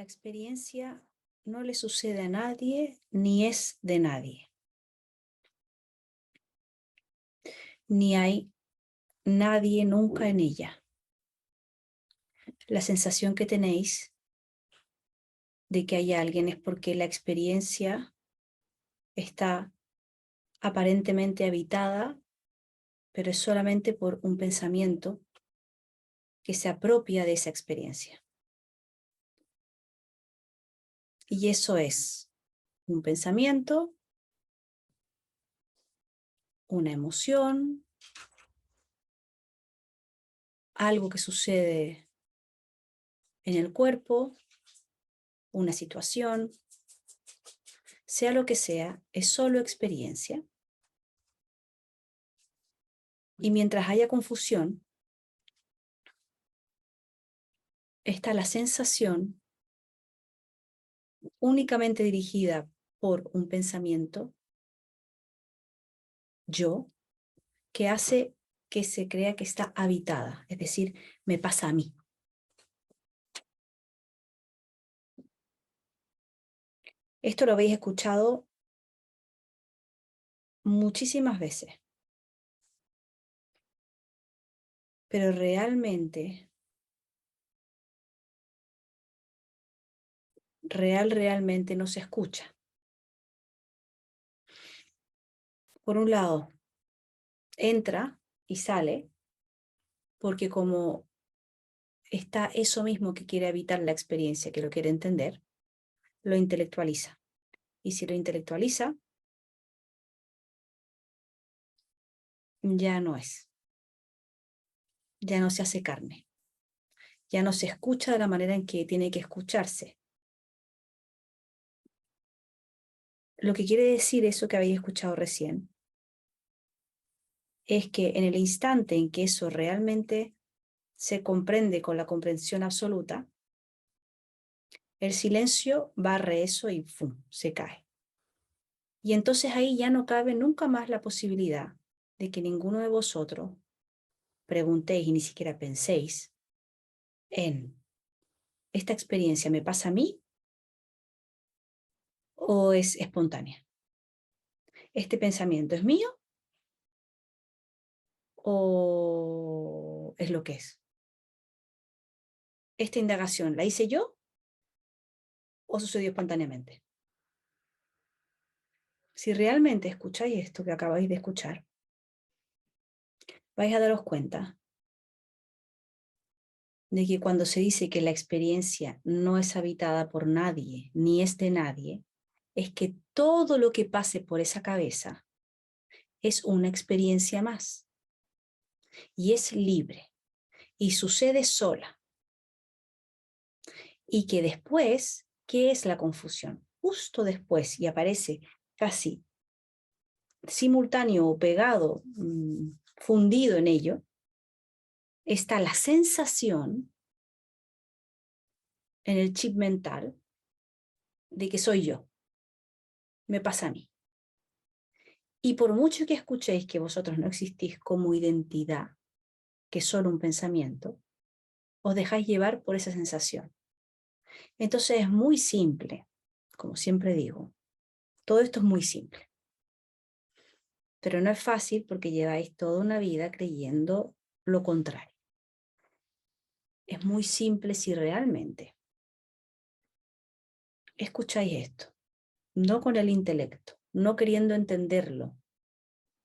La experiencia no le sucede a nadie ni es de nadie. Ni hay nadie nunca en ella. La sensación que tenéis de que hay alguien es porque la experiencia está aparentemente habitada, pero es solamente por un pensamiento que se apropia de esa experiencia. Y eso es un pensamiento, una emoción, algo que sucede en el cuerpo, una situación, sea lo que sea, es solo experiencia. Y mientras haya confusión, está la sensación únicamente dirigida por un pensamiento, yo, que hace que se crea que está habitada, es decir, me pasa a mí. Esto lo habéis escuchado muchísimas veces, pero realmente no se escucha. Por un lado, entra y sale, porque como está eso mismo que quiere habitar la experiencia, que lo quiere entender, lo intelectualiza. Y si lo intelectualiza, ya no es. Ya no se hace carne. Ya no se escucha de la manera en que tiene que escucharse. Lo que quiere decir eso que habéis escuchado recién es que en el instante en que eso realmente se comprende con la comprensión absoluta, el silencio barre eso y ¡fum!, se cae. Y entonces ahí ya no cabe nunca más la posibilidad de que ninguno de vosotros preguntéis y ni siquiera penséis en ¿esta experiencia me pasa a mí o es espontánea? ¿Este pensamiento es mío o es lo que es? ¿Esta indagación la hice yo o sucedió espontáneamente? Si realmente escucháis esto que acabáis de escuchar, vais a daros cuenta de que cuando se dice que la experiencia no es habitada por nadie, ni es de nadie, es que todo lo que pase por esa cabeza es una experiencia más y es libre y sucede sola. Y que después, ¿qué es la confusión? Justo después, y aparece casi simultáneo o pegado, fundido en ello, está la sensación en el chip mental de que soy yo, me pasa a mí. Y por mucho que escuchéis que vosotros no existís como identidad, que es solo un pensamiento, os dejáis llevar por esa sensación. Entonces es muy simple, como siempre digo, todo esto es muy simple. Pero no es fácil porque lleváis toda una vida creyendo lo contrario. Es muy simple si realmente escucháis esto, no con el intelecto, no queriendo entenderlo,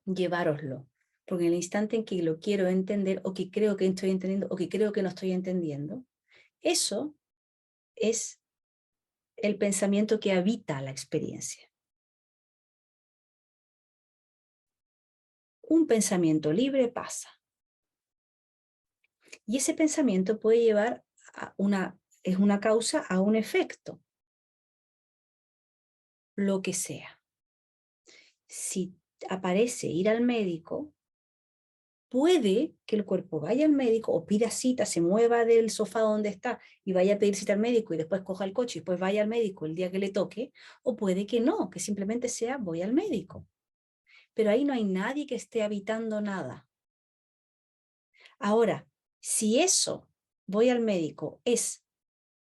llevároslo, porque en el instante en que lo quiero entender o que creo que estoy entendiendo o que creo que no estoy entendiendo, eso es el pensamiento que habita la experiencia. Un pensamiento libre pasa. Y ese pensamiento puede llevar a es una causa a un efecto, lo que sea. Si aparece ir al médico, puede que el cuerpo vaya al médico o pida cita, se mueva del sofá donde está y vaya a pedir cita al médico y después coja el coche y después vaya al médico el día que le toque, o puede que no, que simplemente sea voy al médico. Pero ahí no hay nadie que esté habitando nada. Ahora, si eso, voy al médico, es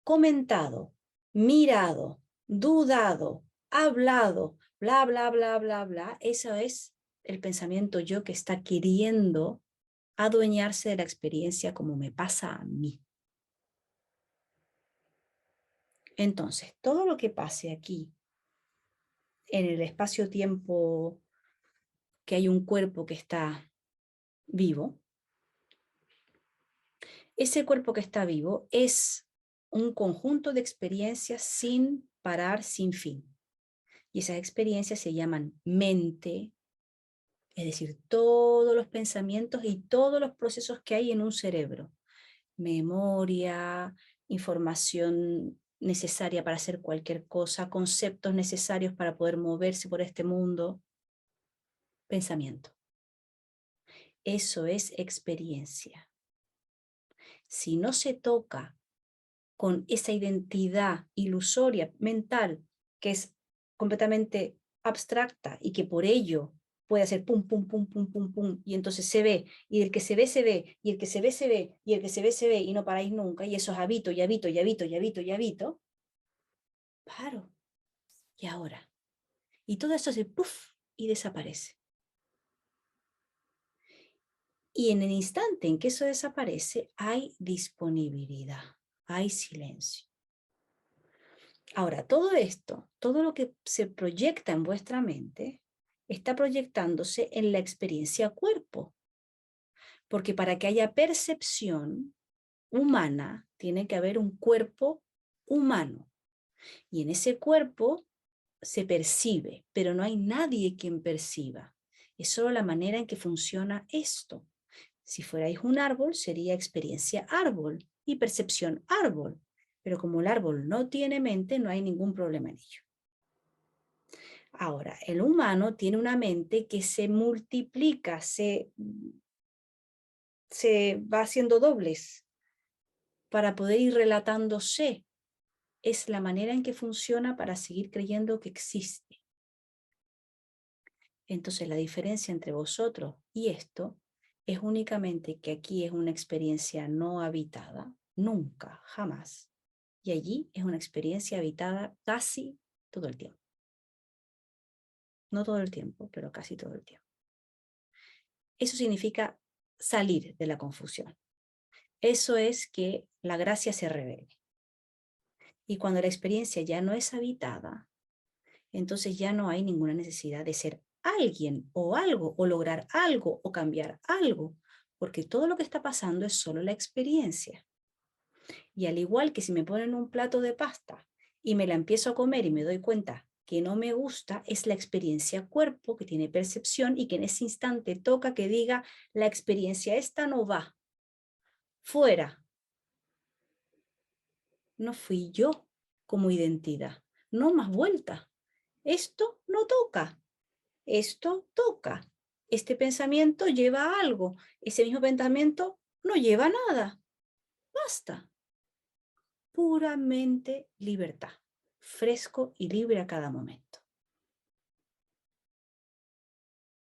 comentado mirado, dudado, hablado, bla, bla, bla, bla, bla, eso es el pensamiento yo que está queriendo adueñarse de la experiencia como me pasa a mí. Entonces, todo lo que pase aquí, en el espacio-tiempo, que hay un cuerpo que está vivo, ese cuerpo que está vivo es un conjunto de experiencias sin parar, sin fin. Y esas experiencias se llaman mente, es decir, todos los pensamientos y todos los procesos que hay en un cerebro. Memoria, información necesaria para hacer cualquier cosa, conceptos necesarios para poder moverse por este mundo, pensamiento. Eso es experiencia. Si no se toca con esa identidad ilusoria mental que es completamente abstracta y que por ello puede hacer pum, pum, pum, pum, pum, pum, y entonces se ve, y el que se ve, se ve, y el que se ve, se ve, y el que se ve, se ve, y no paráis nunca, y eso es habito, y habito, y habito, y habito, y habito, paro, y ahora. Y todo eso se puff y desaparece. Y en el instante en que eso desaparece, hay disponibilidad, hay silencio. Ahora, todo esto, todo lo que se proyecta en vuestra mente, está proyectándose en la experiencia cuerpo. Porque para que haya percepción humana, tiene que haber un cuerpo humano. Y en ese cuerpo se percibe, pero no hay nadie quien perciba. Es solo la manera en que funciona esto. Si fuerais un árbol, sería experiencia árbol y percepción árbol. Pero como el árbol no tiene mente, no hay ningún problema en ello. Ahora, el humano tiene una mente que se multiplica, se va haciendo dobles para poder ir relatándose. Es la manera en que funciona para seguir creyendo que existe. Entonces, la diferencia entre vosotros y esto es únicamente que aquí es una experiencia no habitada, nunca, jamás. Y allí es una experiencia habitada casi todo el tiempo. No todo el tiempo, pero casi todo el tiempo. Eso significa salir de la confusión. Eso es que la gracia se revele. Y cuando la experiencia ya no es habitada, entonces ya no hay ninguna necesidad de ser alguien o algo, o lograr algo, o cambiar algo, porque todo lo que está pasando es solo la experiencia. Y al igual que si me ponen un plato de pasta y me la empiezo a comer y me doy cuenta que no me gusta, es la experiencia cuerpo que tiene percepción y que en ese instante toca que diga, la experiencia esta no va, fuera. No fui yo como identidad, no más vuelta. Esto no toca, esto toca. Este pensamiento lleva a algo, ese mismo pensamiento no lleva a nada. Basta. Puramente libertad, fresco y libre a cada momento.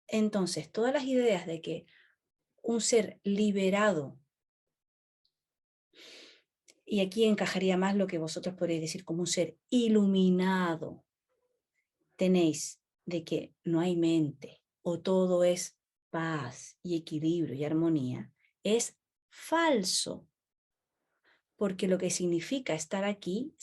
Entonces, todas las ideas de que un ser liberado, y aquí encajaría más lo que vosotros podréis decir como un ser iluminado, tenéis de que no hay mente o todo es paz y equilibrio y armonía, es falso. Porque lo que significa estar aquí,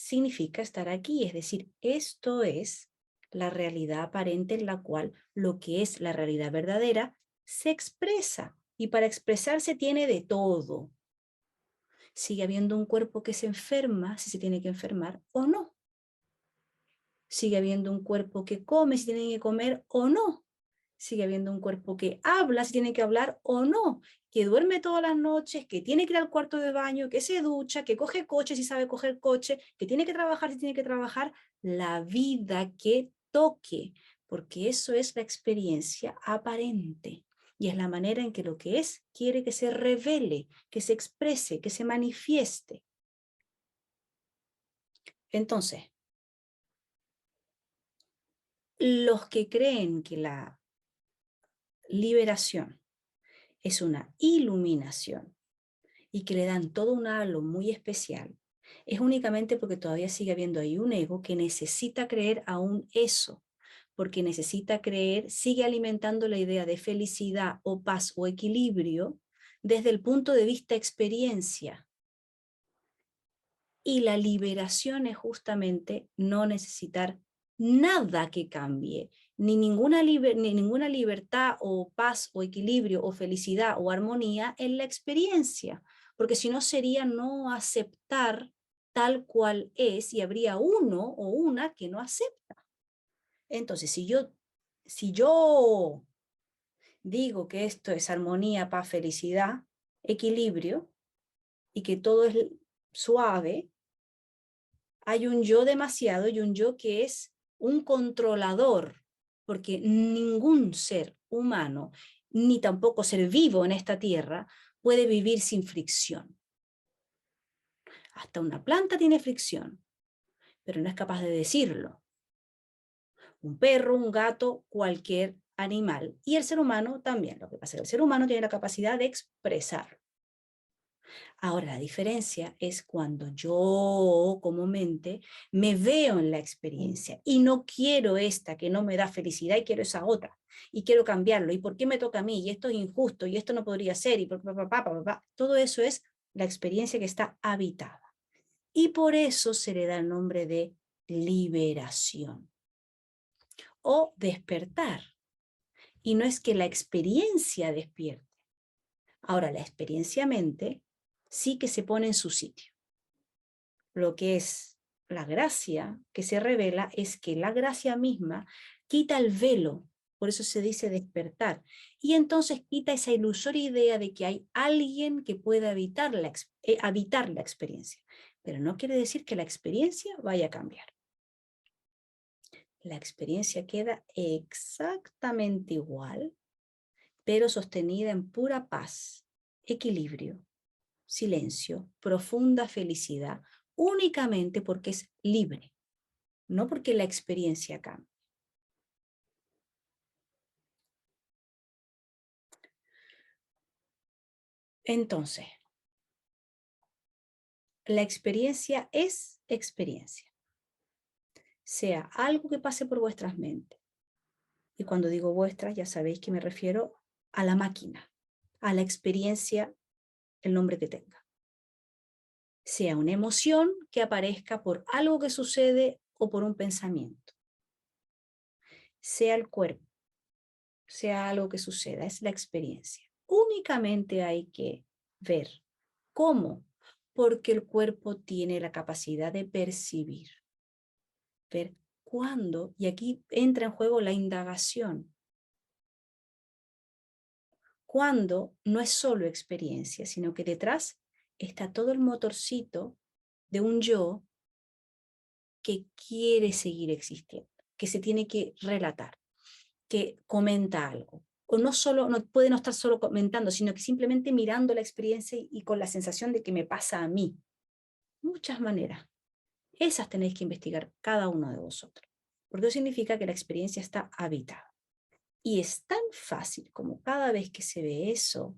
es decir, esto es la realidad aparente en la cual lo que es la realidad verdadera se expresa. Y para expresarse tiene de todo. Sigue habiendo un cuerpo que se enferma si se tiene que enfermar o no. Sigue habiendo un cuerpo que come si tiene que comer o no. Sigue habiendo un cuerpo que habla si tiene que hablar o no, que duerme todas las noches, que tiene que ir al cuarto de baño, que se ducha, que coge coche si sabe coger coche, que tiene que trabajar si tiene que trabajar, la vida que toque, porque eso es la experiencia aparente y es la manera en que lo que es quiere que se revele, que se exprese, que se manifieste. Entonces, los que creen que la liberación es una iluminación y que le dan todo un halo muy especial, es únicamente porque todavía sigue habiendo ahí un ego que necesita creer aún eso, porque necesita creer, sigue alimentando la idea de felicidad o paz o equilibrio desde el punto de vista experiencia. Y la liberación es justamente no necesitar nada que cambie, ni ninguna libertad o paz o equilibrio o felicidad o armonía en la experiencia, porque si no sería no aceptar tal cual es y habría uno o una que no acepta. Entonces, si yo digo que esto es armonía, paz, felicidad, equilibrio y que todo es suave, hay un yo demasiado y un yo que es un controlador, porque ningún ser humano, ni tampoco ser vivo en esta tierra, puede vivir sin fricción. Hasta una planta tiene fricción, pero no es capaz de decirlo. Un perro, un gato, cualquier animal. Y el ser humano también. Lo que pasa es que el ser humano tiene la capacidad de expresar. Ahora, la diferencia es cuando yo, como mente, me veo en la experiencia y no quiero esta que no me da felicidad y quiero esa otra. Y quiero cambiarlo. ¿Y por qué me toca a mí? Y esto es injusto. Y esto no podría ser. Y todo eso es la experiencia que está habitada. Y por eso se le da el nombre de liberación o despertar. Y no es que la experiencia despierte. Ahora, la experiencia mente sí que se pone en su sitio. Lo que es la gracia que se revela es que la gracia misma quita el velo, por eso se dice despertar, y entonces quita esa ilusoria idea de que hay alguien que pueda habitar la experiencia. Pero no quiere decir que la experiencia vaya a cambiar. La experiencia queda exactamente igual, pero sostenida en pura paz, equilibrio, silencio, profunda felicidad, únicamente porque es libre, no porque la experiencia cambie. Entonces, la experiencia es experiencia, sea algo que pase por vuestras mentes. Y cuando digo vuestras, ya sabéis que me refiero a la máquina, a la experiencia, el nombre que tenga. Sea una emoción que aparezca por algo que sucede o por un pensamiento. Sea el cuerpo, sea algo que suceda, es la experiencia. Únicamente hay que ver cómo, porque el cuerpo tiene la capacidad de percibir, ver cuándo, y aquí entra en juego la indagación, cuando no es solo experiencia, sino que detrás está todo el motorcito de un yo que quiere seguir existiendo, que se tiene que relatar, que comenta algo. O no solo, no puede no estar solo comentando, sino que simplemente mirando la experiencia y con la sensación de que me pasa a mí. Muchas maneras. Esas tenéis que investigar cada uno de vosotros. Porque eso significa que la experiencia está habitada. Y es tan fácil como cada vez que se ve eso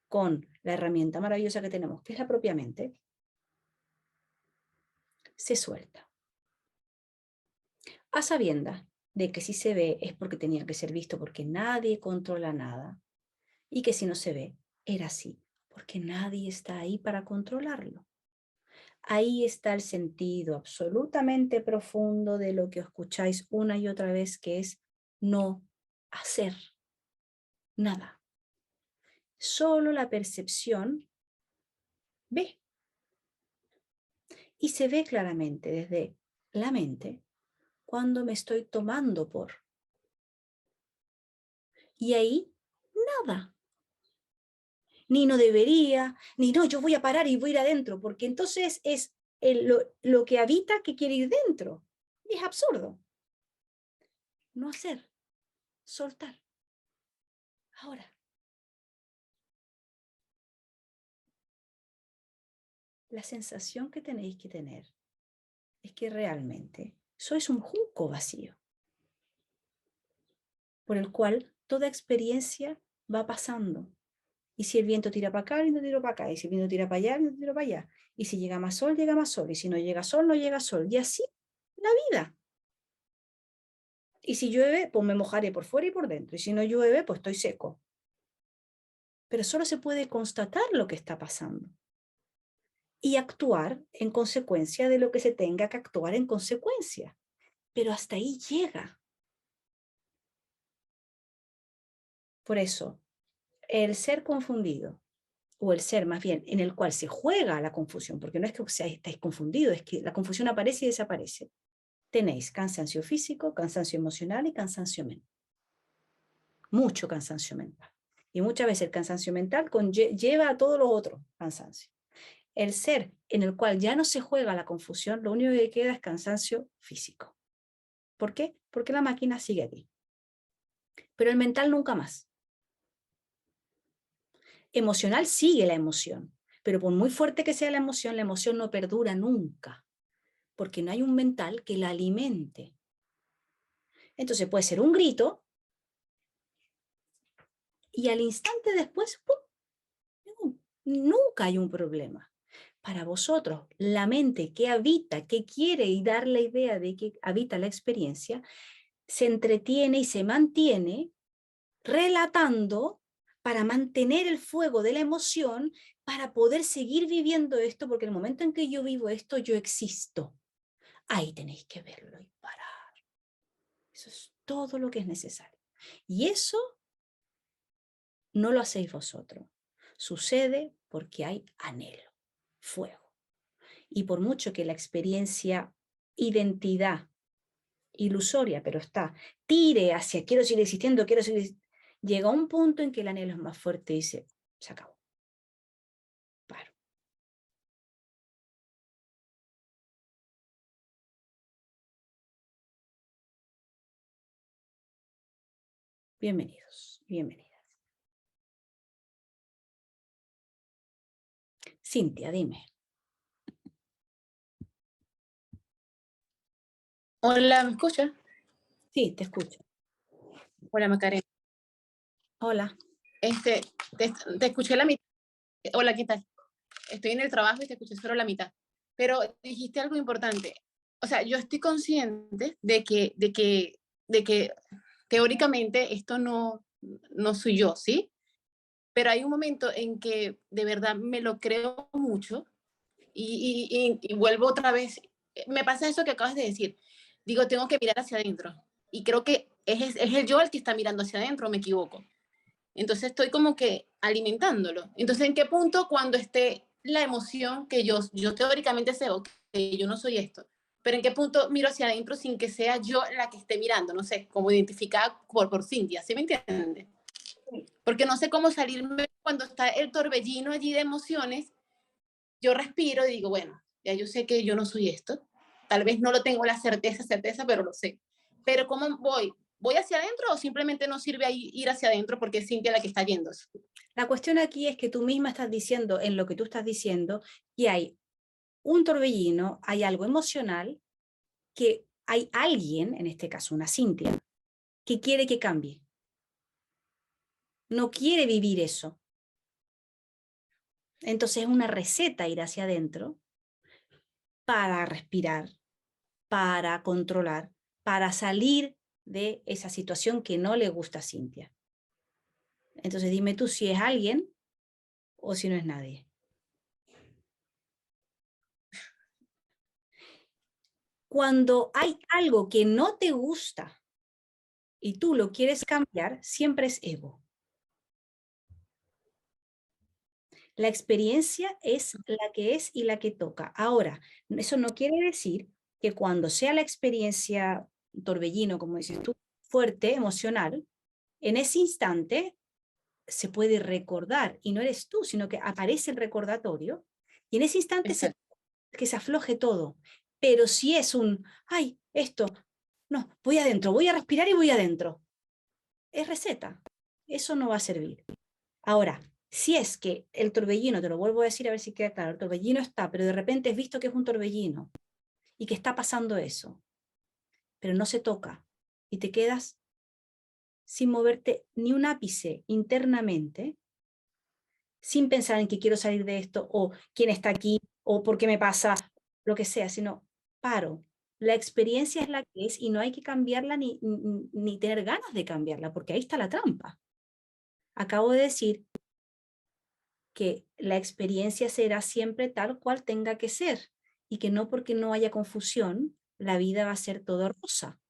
con la herramienta maravillosa que tenemos, que es la propia mente, se suelta. A sabiendas de que si se ve es porque tenía que ser visto, porque nadie controla nada, y que si no se ve, era así, porque nadie está ahí para controlarlo. Ahí está el sentido absolutamente profundo de lo que escucháis una y otra vez, que es no hacer nada. Solo la percepción ve. Y se ve claramente desde la mente cuando me estoy tomando por. Y ahí, nada. Ni no debería, ni no, yo voy a parar y voy a ir adentro, porque entonces es lo que habita que quiere ir dentro. Y es absurdo. No hacer, soltar. Ahora, la sensación que tenéis que tener es que realmente sois un junco vacío, por el cual toda experiencia va pasando. Y si el viento tira para acá, el viento tira para acá. Y si el viento tira para allá, el viento tira para allá. Y si llega más sol, llega más sol. Y si no llega sol, no llega sol. Y así la vida. Y si llueve, pues me mojaré por fuera y por dentro. Y si no llueve, pues estoy seco. Pero solo se puede constatar lo que está pasando. Y actuar en consecuencia de lo que se tenga que actuar en consecuencia. Pero hasta ahí llega. Por eso, el ser confundido, o el ser más bien en el cual se juega la confusión, porque no es que estáis confundidos, es que la confusión aparece y desaparece. Tenéis cansancio físico, cansancio emocional y cansancio mental. Mucho cansancio mental. Y muchas veces el cansancio mental lleva a todos los otros cansancios. El ser en el cual ya no se juega la confusión, lo único que queda es cansancio físico. ¿Por qué? Porque la máquina sigue aquí. Pero el mental nunca más. Emocional sigue la emoción, pero por muy fuerte que sea la emoción no perdura nunca, porque no hay un mental que la alimente. Entonces puede ser un grito y al instante después, ¡pum!, nunca hay un problema. Para vosotros, la mente que habita, que quiere y dar la idea de que habita la experiencia, se entretiene y se mantiene relatando para mantener el fuego de la emoción, para poder seguir viviendo esto, porque en el momento en que yo vivo esto, yo existo. Ahí tenéis que verlo y parar. Eso es todo lo que es necesario. Y eso no lo hacéis vosotros. Sucede porque hay anhelo, fuego. Y por mucho que la experiencia, identidad, ilusoria, pero está, tire hacia quiero seguir existiendo, quiero seguir, llega un punto en que el anhelo es más fuerte y dice, se acabó. Paro. Bienvenidos, bienvenidas. Cintia, dime. Hola, ¿me escucha? Sí, te escucho. Hola, Macarena. Hola. Este, te escuché la mitad. Hola, ¿qué tal? Estoy en el trabajo y te escuché solo la mitad. Pero dijiste algo importante. O sea, yo estoy consciente de que teóricamente esto no soy yo, ¿sí? Pero hay un momento en que de verdad me lo creo mucho y vuelvo otra vez. Me pasa eso que acabas de decir. Digo, tengo que mirar hacia adentro. Y creo que es el yo el que está mirando hacia adentro, me equivoco. Entonces estoy como que alimentándolo. Entonces, ¿en qué punto cuando esté la emoción que yo teóricamente sé, que yo no soy esto, pero en qué punto miro hacia adentro sin que sea yo la que esté mirando? No sé, como identificada por Cintia, ¿sí me entiende? Porque no sé cómo salirme cuando está el torbellino allí de emociones. Yo respiro y digo, bueno, ya yo sé que yo no soy esto. Tal vez no lo tengo la certeza, pero lo sé. Pero ¿cómo voy? ¿Voy hacia adentro o simplemente no sirve ahí ir hacia adentro porque es Cintia la que está yendo? La cuestión aquí es que tú misma estás diciendo, en lo que tú estás diciendo, que hay un torbellino, hay algo emocional, que hay alguien, en este caso una Cintia, que quiere que cambie. No quiere vivir eso. Entonces es una receta ir hacia adentro para respirar, para controlar, para salir de esa situación que no le gusta a Cintia. Entonces dime tú si es alguien o si no es nadie. Cuando hay algo que no te gusta y tú lo quieres cambiar, siempre es ego. La experiencia es la que es y la que toca. Ahora, eso no quiere decir que cuando sea la experiencia torbellino, como dices tú, fuerte, emocional, en ese instante se puede recordar, y no eres tú, sino que aparece el recordatorio, y en ese instante que se afloje todo. Pero si es un, ay, esto, no, voy adentro, voy a respirar y voy adentro, es receta. Eso no va a servir. Ahora, si es que el torbellino, te lo vuelvo a decir a ver si queda claro, el torbellino está, pero de repente has visto que es un torbellino y que está pasando eso, pero no se toca y te quedas sin moverte ni un ápice internamente, sin pensar en que quiero salir de esto, o quién está aquí, o por qué me pasa, lo que sea, sino paro. La experiencia es la que es y no hay que cambiarla ni tener ganas de cambiarla, porque ahí está la trampa. Acabo de decir que la experiencia será siempre tal cual tenga que ser y que no porque no haya confusión, la vida va a ser todo rosa.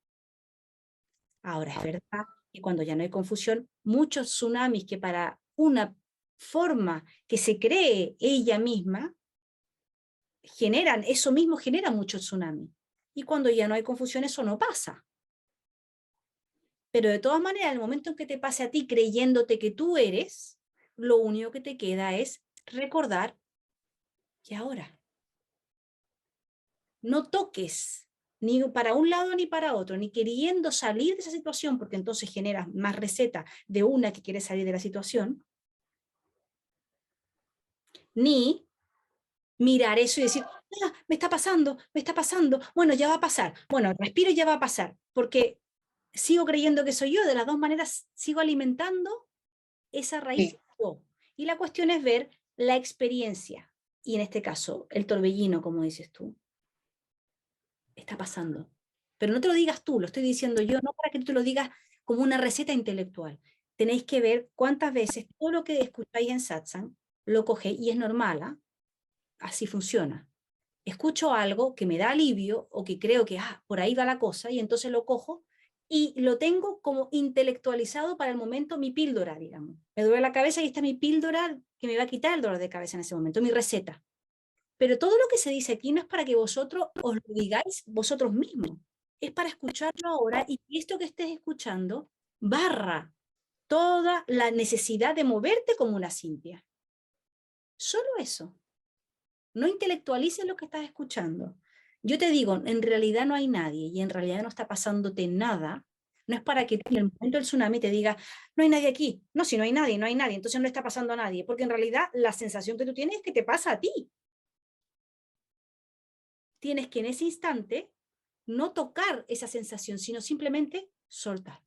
Ahora, es verdad que cuando ya no hay confusión, muchos tsunamis que para una forma que se cree ella misma, generan, eso mismo genera muchos tsunamis. Y cuando ya no hay confusión, eso no pasa. Pero de todas maneras, el momento en que te pase a ti creyéndote que tú eres, lo único que te queda es recordar que ahora no toques ni para un lado ni para otro, ni queriendo salir de esa situación, porque entonces generas más receta de una que quiere salir de la situación, ni mirar eso y decir, ah, me está pasando, bueno, ya va a pasar, bueno, respiro y ya va a pasar, porque sigo creyendo que soy yo, de las dos maneras sigo alimentando esa raíz. Sí. Y la cuestión es ver la experiencia, y en este caso, el torbellino, como dices tú, está pasando. Pero no te lo digas tú, lo estoy diciendo yo, no para que tú te lo digas como una receta intelectual. Tenéis que ver cuántas veces todo lo que escucháis en satsang lo cogéis, y es normal, ¿eh? Así funciona. Escucho algo que me da alivio o que creo que por ahí va la cosa y entonces lo cojo y lo tengo como intelectualizado para el momento, mi píldora, digamos. Me duele la cabeza y está mi píldora que me va a quitar el dolor de cabeza en ese momento, mi receta. Pero todo lo que se dice aquí no es para que vosotros os lo digáis vosotros mismos, es para escucharlo ahora y que esto que estés escuchando barra toda la necesidad de moverte como una cintia. Solo eso. No intelectualices lo que estás escuchando. Yo te digo, en realidad no hay nadie y en realidad no está pasándote nada. No es para que en el momento del tsunami te diga, no hay nadie aquí. No, si no hay nadie, no hay nadie. Entonces no está pasando a nadie. Porque en realidad la sensación que tú tienes es que te pasa a ti. Tienes que en ese instante no tocar esa sensación, sino simplemente soltar.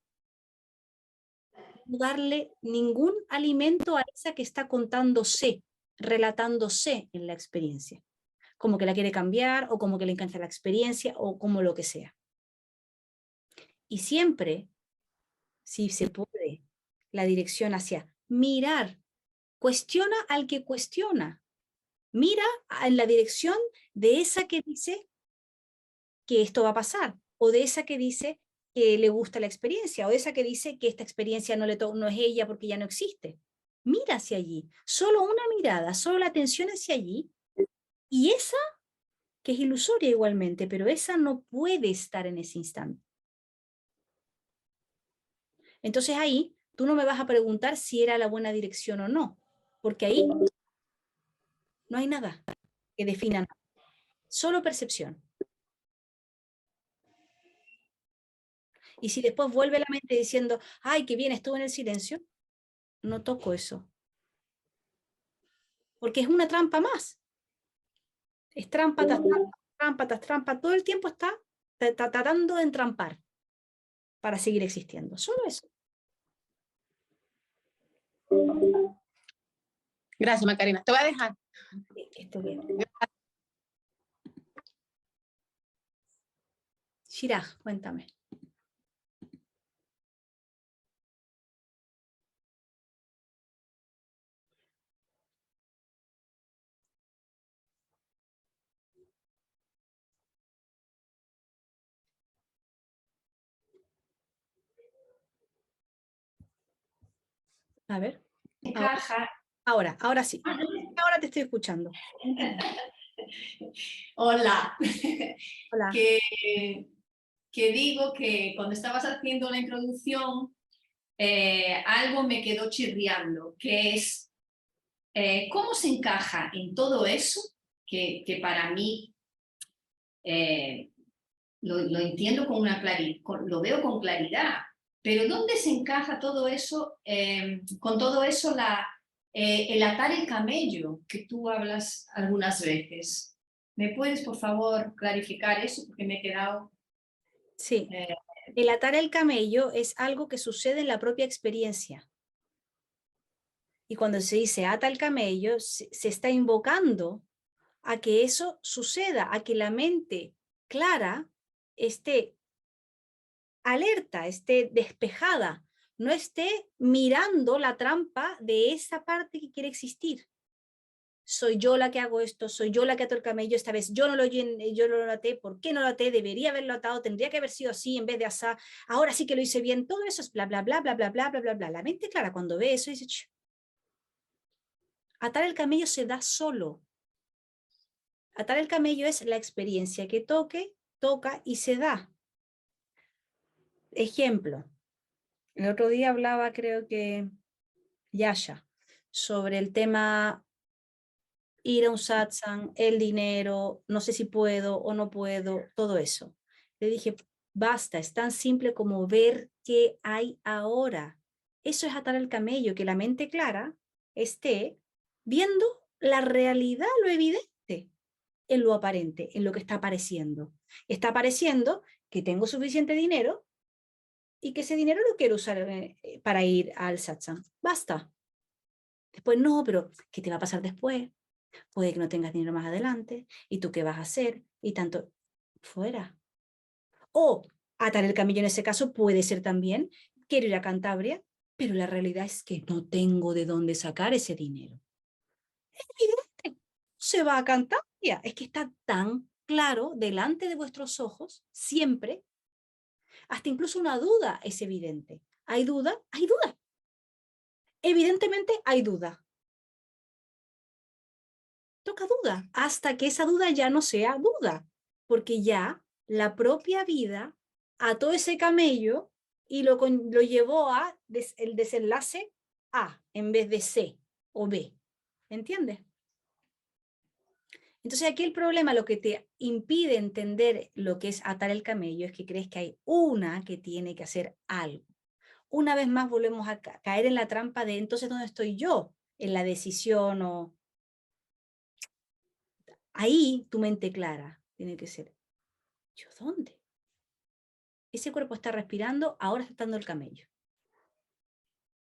No darle ningún alimento a esa que está contándose, relatándose en la experiencia. Como que la quiere cambiar, o como que le encanta la experiencia, o como lo que sea. Y siempre, si se puede, la dirección hacia mirar, cuestiona al que cuestiona, mira en la dirección de esa que dice que esto va a pasar, o de esa que dice que le gusta la experiencia, o de esa que dice que esta experiencia no es ella porque ya no existe. Mira hacia allí, solo una mirada, solo la atención hacia allí, y esa que es ilusoria igualmente, pero esa no puede estar en ese instante. Entonces ahí tú no me vas a preguntar si era la buena dirección o no, porque ahí no hay nada que defina nada, solo percepción. Y si después vuelve la mente diciendo, ay, qué bien, estuvo en el silencio, no toco eso, porque es una trampa más. Es trampa tras trampa, trampa tras trampa, todo el tiempo está tratando de entrampar para seguir existiendo, solo eso. Gracias, Macarena. Te voy a dejar. Esto bien. Shiraj, cuéntame. A ver. Ahora sí. Ahora te estoy escuchando. Hola. Hola. Que digo que cuando estabas haciendo la introducción, algo me quedó chirriando, que es cómo se encaja en todo eso, que para mí lo entiendo con una claridad, lo veo con claridad, pero ¿dónde se encaja todo eso, con todo eso el atar el camello que tú hablas algunas veces? ¿Me puedes, por favor, clarificar eso? Porque me he quedado... Sí. El atar el camello es algo que sucede en la propia experiencia. Y cuando se dice ata el camello, se está invocando a que eso suceda, a que la mente clara esté alerta, esté despejada, no esté mirando la trampa de esa parte que quiere existir. Soy yo la que hago esto, soy yo la que ato el camello, esta vez yo no lo até, ¿por qué no lo até? Debería haberlo atado, tendría que haber sido así en vez de asá, ahora sí que lo hice bien, todo eso es bla, bla, bla, bla, bla, bla, bla, bla, bla. La mente clara cuando ve eso dice, ch, atar el camello se da solo. Atar el camello es la experiencia que toca y se da. Ejemplo, el otro día hablaba, creo que Yasha, sobre el tema ir a un satsang, el dinero, no sé si puedo o no puedo, todo eso. Le dije, basta, es tan simple como ver qué hay ahora. Eso es atar el camello, que la mente clara esté viendo la realidad, lo evidente, en lo aparente, en lo que está apareciendo. Está apareciendo que tengo suficiente dinero y que ese dinero lo quiero usar para ir al satsang. Basta. Después, no, pero ¿qué te va a pasar después? Puede que no tengas dinero más adelante, y tú qué vas a hacer, y tanto, fuera. O atar el camello en ese caso puede ser también, quiero ir a Cantabria, pero la realidad es que no tengo de dónde sacar ese dinero. Es evidente, se va a Cantabria, es que está tan claro delante de vuestros ojos, siempre, hasta incluso una duda es evidente. ¿Hay duda? Hay duda. Evidentemente hay duda. Toca duda, hasta que esa duda ya no sea duda, porque ya la propia vida ató ese camello y lo llevó a el desenlace A en vez de C o B. ¿Entiendes? Entonces aquí el problema, lo que te impide entender lo que es atar el camello, es que crees que hay una que tiene que hacer algo. Una vez más volvemos a caer en la trampa de entonces ¿dónde estoy yo? En la decisión o... Ahí tu mente clara tiene que ser, ¿yo dónde? Ese cuerpo está respirando, ahora está dando el camello.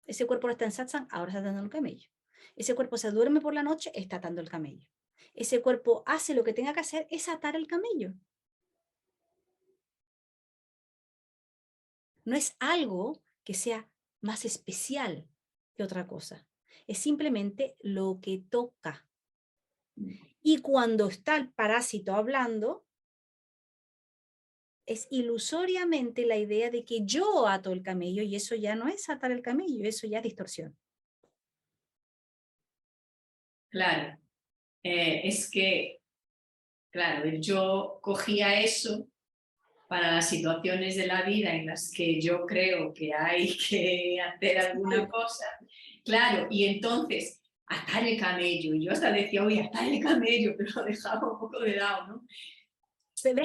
Ese cuerpo no está en satsang, ahora está dando el camello. Ese cuerpo se duerme por la noche, está atando el camello. Ese cuerpo hace lo que tenga que hacer, es atar el camello. No es algo que sea más especial que otra cosa. Es simplemente lo que toca. Y cuando está el parásito hablando, es ilusoriamente la idea de que yo ato el camello, y eso ya no es atar el camello, eso ya es distorsión. Claro, es que, claro, yo cogía eso para las situaciones de la vida en las que yo creo que hay que hacer alguna cosa, claro, y entonces atar el camello, y yo hasta decía, oye, atar el camello, pero lo dejaba un poco de lado, ¿no?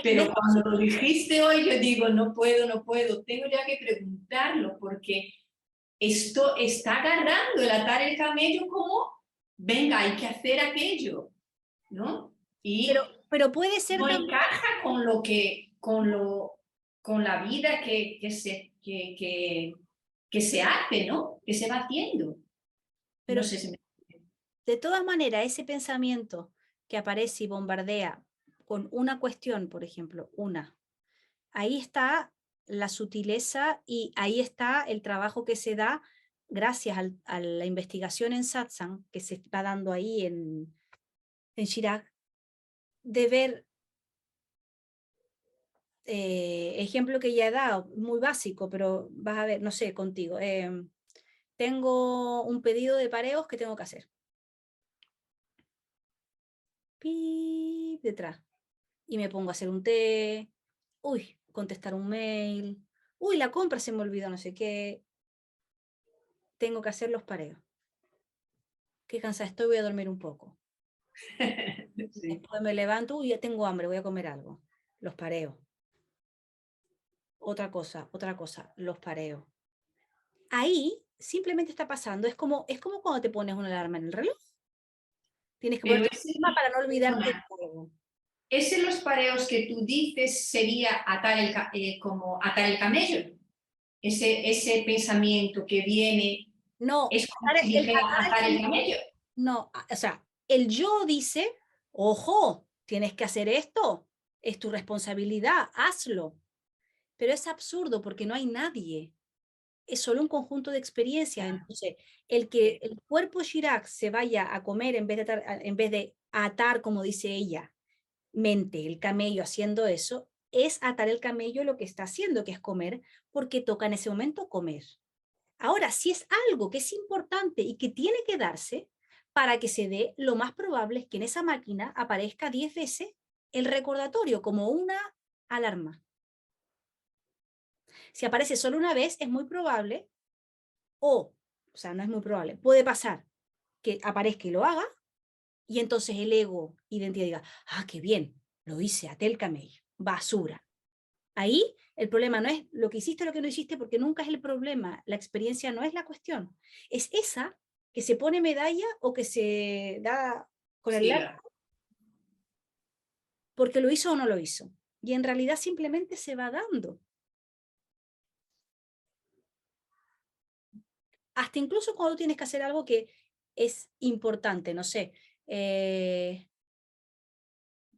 Pero cuando lo dijiste hoy, yo digo, no puedo, tengo ya que preguntarlo, porque esto está agarrando el atar el camello como, venga, hay que hacer aquello, ¿no? Y pero puede ser no también... encaja con lo que, con la vida que se hace, ¿no? Que se va haciendo. Pero No sé si me... de todas maneras, ese pensamiento que aparece y bombardea con una cuestión, por ejemplo, ahí está la sutileza y ahí está el trabajo que se da gracias a la investigación en satsang que se está dando ahí en Chirag, de ver, ejemplo que ya he dado, muy básico, pero vas a ver, no sé, contigo. Tengo un pedido de pareos que tengo que hacer. Pi detrás. Y me pongo a hacer un té, uy, contestar un mail, uy, la compra se me olvidó, no sé qué. Tengo que hacer los pareos. Qué cansada estoy, voy a dormir un poco. Sí. Después me levanto, uy, ya tengo hambre, voy a comer algo. Los pareos. Otra cosa, los pareos. Ahí simplemente está pasando, es como cuando te pones una alarma en el reloj. Tienes que Pero ponerte una para no olvidarte algo. ese los pareos que tú dices sería atar como atar el camello. Ese pensamiento que viene No, Es como si dijera atar el camello. no, o sea, el yo dice, ojo, tienes que hacer esto, es tu responsabilidad, hazlo. Pero es absurdo porque no hay nadie. Es solo un conjunto de experiencias. Entonces, el que el cuerpo Chirac se vaya a comer en vez de atar, como dice ella, mente, el camello haciendo eso, es atar el camello lo que está haciendo, que es comer, porque toca en ese momento comer. Ahora, si es algo que es importante y que tiene que darse, para que se dé, lo más probable es que en esa máquina aparezca 10 veces el recordatorio como una alarma. Si aparece solo una vez, es muy probable, o sea, no es muy probable, puede pasar que aparezca y lo haga, y entonces el ego, identidad diga, ah, qué bien, lo hice, até el camello, basura. Ahí el problema no es lo que hiciste o lo que no hiciste, porque nunca es el problema, la experiencia no es la cuestión, es esa que se pone medalla o que se da con el látigo porque lo hizo o no lo hizo. Y en realidad simplemente se va dando. Hasta incluso cuando tienes que hacer algo que es importante, no sé,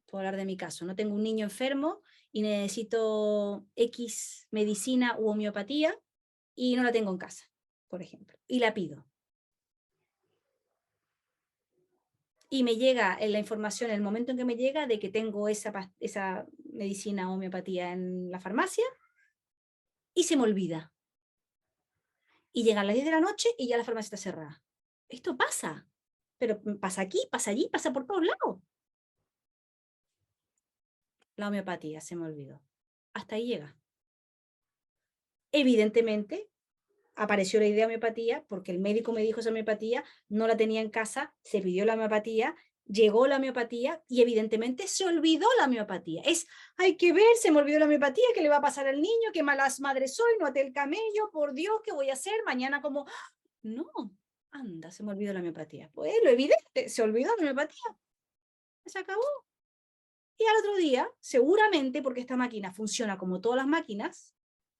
puedo hablar de mi caso, no tengo un niño enfermo y necesito X medicina u homeopatía y no la tengo en casa, por ejemplo, y la pido. Y me llega la información, el momento en que me llega de que tengo esa medicina o homeopatía en la farmacia y se me olvida. Y llegan las 10 de la noche y ya la farmacia está cerrada. Esto pasa, pero pasa aquí, pasa allí, pasa por todos lados. La homeopatía, se me olvidó. Hasta ahí llega. Evidentemente, apareció la idea de homeopatía porque el médico me dijo esa homeopatía, no la tenía en casa, se pidió la homeopatía, llegó la homeopatía y evidentemente se olvidó la homeopatía. Hay que ver, se me olvidó la homeopatía, ¿qué le va a pasar al niño? ¿Qué malas madres soy? No até el camello, por Dios, ¿qué voy a hacer? Mañana como, no, anda, se me olvidó la homeopatía. Pues lo evidente, se olvidó la homeopatía, se acabó. Y al otro día, seguramente, porque esta máquina funciona como todas las máquinas,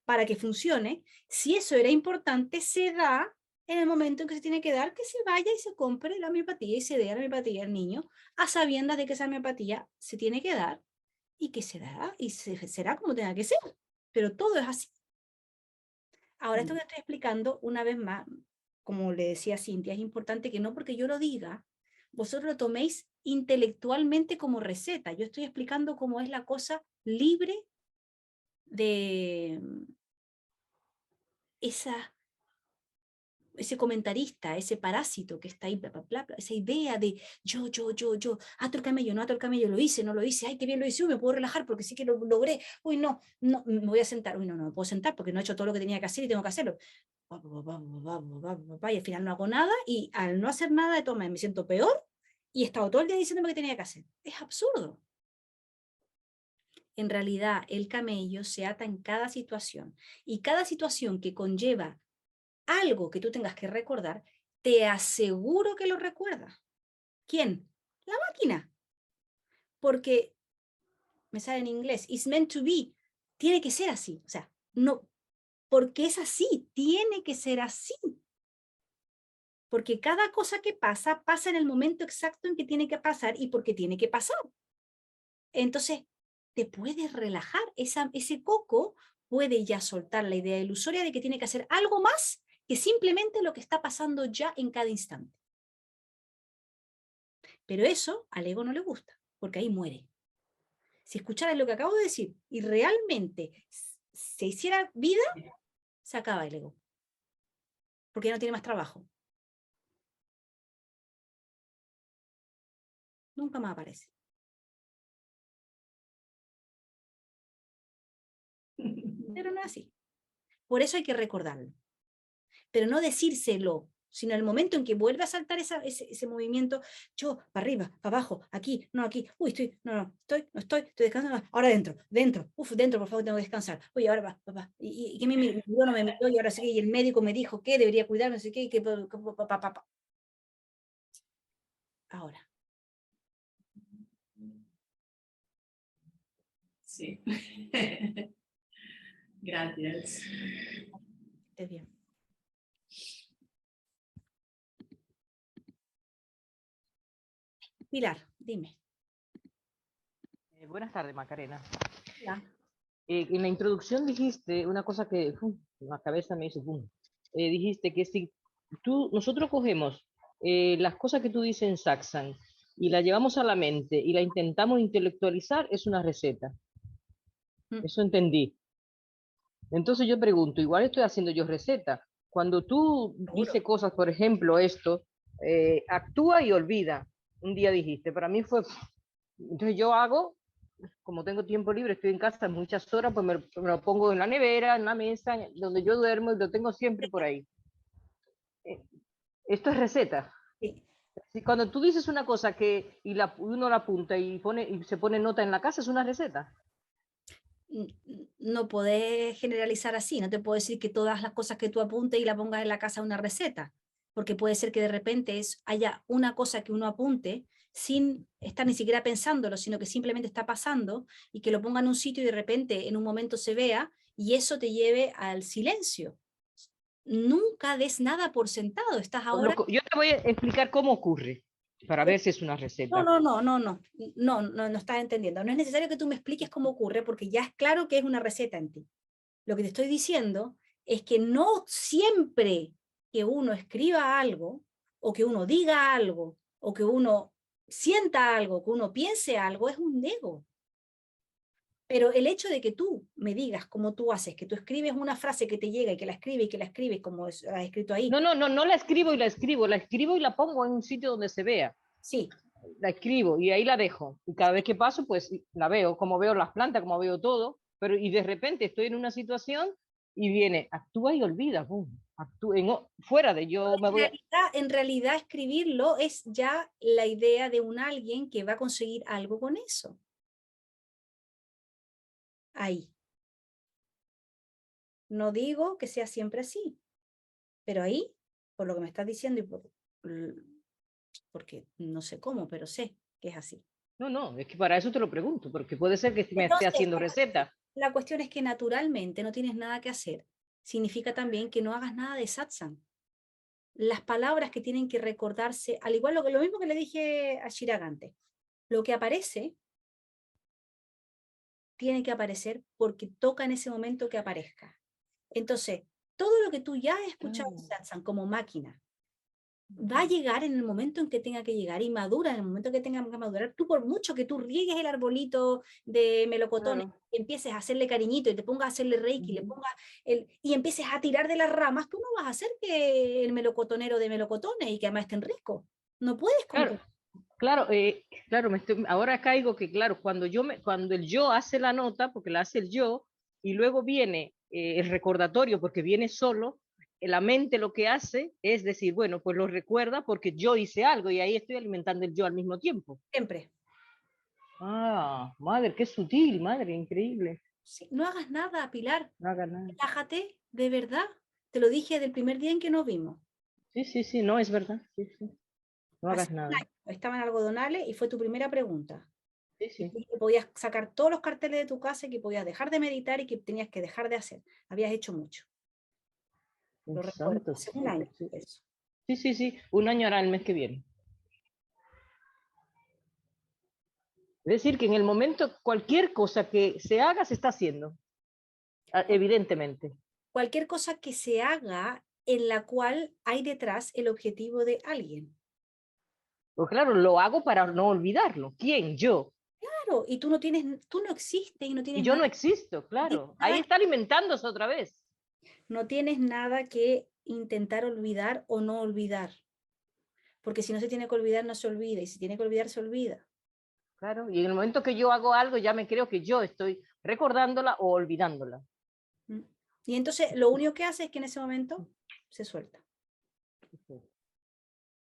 para que funcione, si eso era importante, se da en el momento en que se tiene que dar, que se vaya y se compre la homeopatía y se dé la homeopatía al niño, a sabiendas de que esa homeopatía se tiene que dar y que se dará y será como tenga que ser. Pero todo es así. Ahora, esto que estoy explicando, una vez más, como le decía Cintia, es importante que no porque yo lo diga, vosotros lo toméis intelectualmente como receta. Yo estoy explicando cómo es la cosa libre de ese comentarista, ese parásito que está ahí, bla, bla, bla, esa idea de yo, ato el camello, no ato el camello, lo hice, no lo hice, ay, qué bien lo hice, me puedo relajar porque sí que lo logré, uy, no, me voy a sentar, uy, no me puedo sentar porque no he hecho todo lo que tenía que hacer y tengo que hacerlo. Y al final no hago nada y al no hacer nada de toma me siento peor y he estado todo el día diciéndome que tenía que hacer. Es absurdo. En realidad, el camello se ata en cada situación y cada situación que conlleva algo que tú tengas que recordar, te aseguro que lo recuerda. ¿Quién? La máquina. Porque, me sale en inglés, it's meant to be. Tiene que ser así. O sea, no, porque es así, tiene que ser así. Porque cada cosa que pasa, pasa en el momento exacto en que tiene que pasar y porque tiene que pasar. Entonces, te puedes relajar. Ese coco puede ya soltar la idea ilusoria de que tiene que hacer algo más que simplemente lo que está pasando ya en cada instante. Pero eso al ego no le gusta, porque ahí muere. Si escucharas lo que acabo de decir y realmente se hiciera vida, se acaba el ego, porque ya no tiene más trabajo. Nunca más aparece. Pero no es así. Por eso hay que recordarlo. Pero no decírselo, sino en el momento en que vuelve a saltar ese movimiento, yo, para arriba, para abajo, aquí, no aquí, uy, no estoy descansando, ahora dentro, dentro, por favor, tengo que descansar, uy, ahora va, papá, y que me miró, no me miró, y ahora sí, y el médico me dijo que debería cuidarme, no sé qué, y que, ahora. Sí. Gracias. Estés bien. Pilar, dime. Buenas tardes, Macarena. Hola. En la introducción dijiste una cosa que la cabeza me hizo pum. Dijiste que si nosotros cogemos las cosas que tú dices en Saxon y la llevamos a la mente y la intentamos intelectualizar, es una receta. Mm. Eso entendí. Entonces yo pregunto, igual estoy haciendo yo receta. Cuando tú Seguro. dices cosas, por ejemplo, esto, actúa y olvida. Un día dijiste, para mí fue. Entonces yo hago, como tengo tiempo libre, estoy en casa muchas horas, pues me lo pongo en la nevera, en la mesa, donde yo duermo y lo tengo siempre por ahí. Esto es receta. Sí. Si cuando tú dices una cosa uno la apunta y se pone nota en la casa, es una receta. No podés generalizar así, no te puedo decir que todas las cosas que tú apuntes y la pongas en la casa una receta, porque puede ser que de repente haya una cosa que uno apunte sin estar ni siquiera pensándolo, sino que simplemente está pasando y que lo ponga en un sitio y de repente en un momento se vea y eso te lleve al silencio. Nunca des nada por sentado, estás ahora... Yo te voy a explicar cómo ocurre, para ver si es una No, receta. no estás entendiendo. No es necesario que tú me expliques cómo ocurre porque ya es claro que es una receta en ti. Lo que te estoy diciendo es que no siempre que uno escriba algo, o que uno diga algo, o que uno sienta algo, que uno piense algo, es un ego. Pero el hecho de que tú me digas como tú haces, que tú escribes una frase que te llega y que la escribes como has escrito ahí. No la escribo y la escribo y la pongo en un sitio donde se vea. Sí. La escribo y ahí la dejo. Y cada vez que paso, pues la veo, como veo las plantas, como veo todo, y de repente estoy en una situación y viene, actúa y olvida, boom, fuera de yo me voy a... En realidad escribirlo es ya la idea de un alguien que va a conseguir algo con eso. Ahí. No digo que sea siempre así, pero ahí, por lo que me estás diciendo porque no sé cómo, pero sé que es así. No, es que para eso te lo pregunto, porque puede ser que me esté Entonces, haciendo receta. la cuestión es que naturalmente no tienes nada que hacer. Significa también que no hagas nada de satsang. Las palabras que tienen que recordarse, al igual lo mismo que le dije a Shiragante, lo que aparece tiene que aparecer porque toca en ese momento que aparezca. Entonces, todo lo que tú ya has escuchado en satsang como máquina, va a llegar en el momento en que tenga que llegar y madura en el momento que tenga que madurar. Tú por mucho que tú riegues el arbolito de melocotones, Claro. empieces a hacerle cariñito y te pongas a hacerle reiki, le pongas y empieces a tirar de las ramas, tú no vas a hacer que el melocotonero de melocotones y que además estén ricos. No puedes Claro, claro, ahora caigo que, claro, cuando el yo hace la nota, porque la hace el yo, y luego viene el recordatorio, porque viene solo, la mente lo que hace es decir, bueno, pues lo recuerda porque yo hice algo y ahí estoy alimentando el yo al mismo tiempo. Siempre. Ah, madre, qué sutil, madre, increíble. Sí, no hagas nada, Pilar. No haga nada. Relájate, de verdad. Te lo dije del primer día en que nos vimos. Sí, no, es verdad. Sí. No Hace hagas un nada. año estaban algodonales y fue tu primera pregunta. Sí. Que podías sacar todos los carteles de tu casa y que podías dejar de meditar y que tenías que dejar de hacer. Habías hecho mucho. Lo recuerdo, Santo hace un cielo, año sí. eso. Sí, un año hará el mes que viene. Es decir, que en el momento cualquier cosa que se haga se está haciendo, evidentemente. Cualquier cosa que se haga en la cual hay detrás el objetivo de alguien. Pues claro, lo hago para no olvidarlo. ¿Quién? Yo. Claro, y tú no existes y no Y tienes yo nada, no existo, claro. Ahí nada, está alimentándose otra vez. no tienes nada que intentar olvidar o no olvidar. Porque si no se tiene que olvidar, no se olvida. Y si tiene que olvidar, se olvida. Claro, y en el momento que yo hago algo, ya me creo que yo estoy recordándola o olvidándola. ¿Mm? Y entonces lo único que hace es que en ese momento se suelta.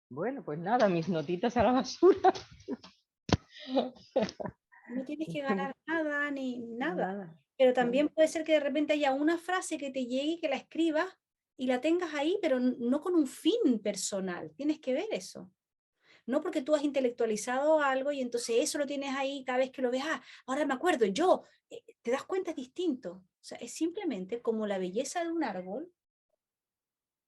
Bueno, pues nada, mis notitas a la basura. No tienes que ganar nada ni nada. Nada. Pero también puede ser que de repente haya una frase que te llegue, que la escribas y la tengas ahí, pero no con un fin personal. Tienes que ver eso. No porque tú has intelectualizado algo y entonces eso lo tienes ahí cada vez que lo ves. Ah, ahora me acuerdo, te das cuenta, es distinto. O sea, es simplemente como la belleza de un árbol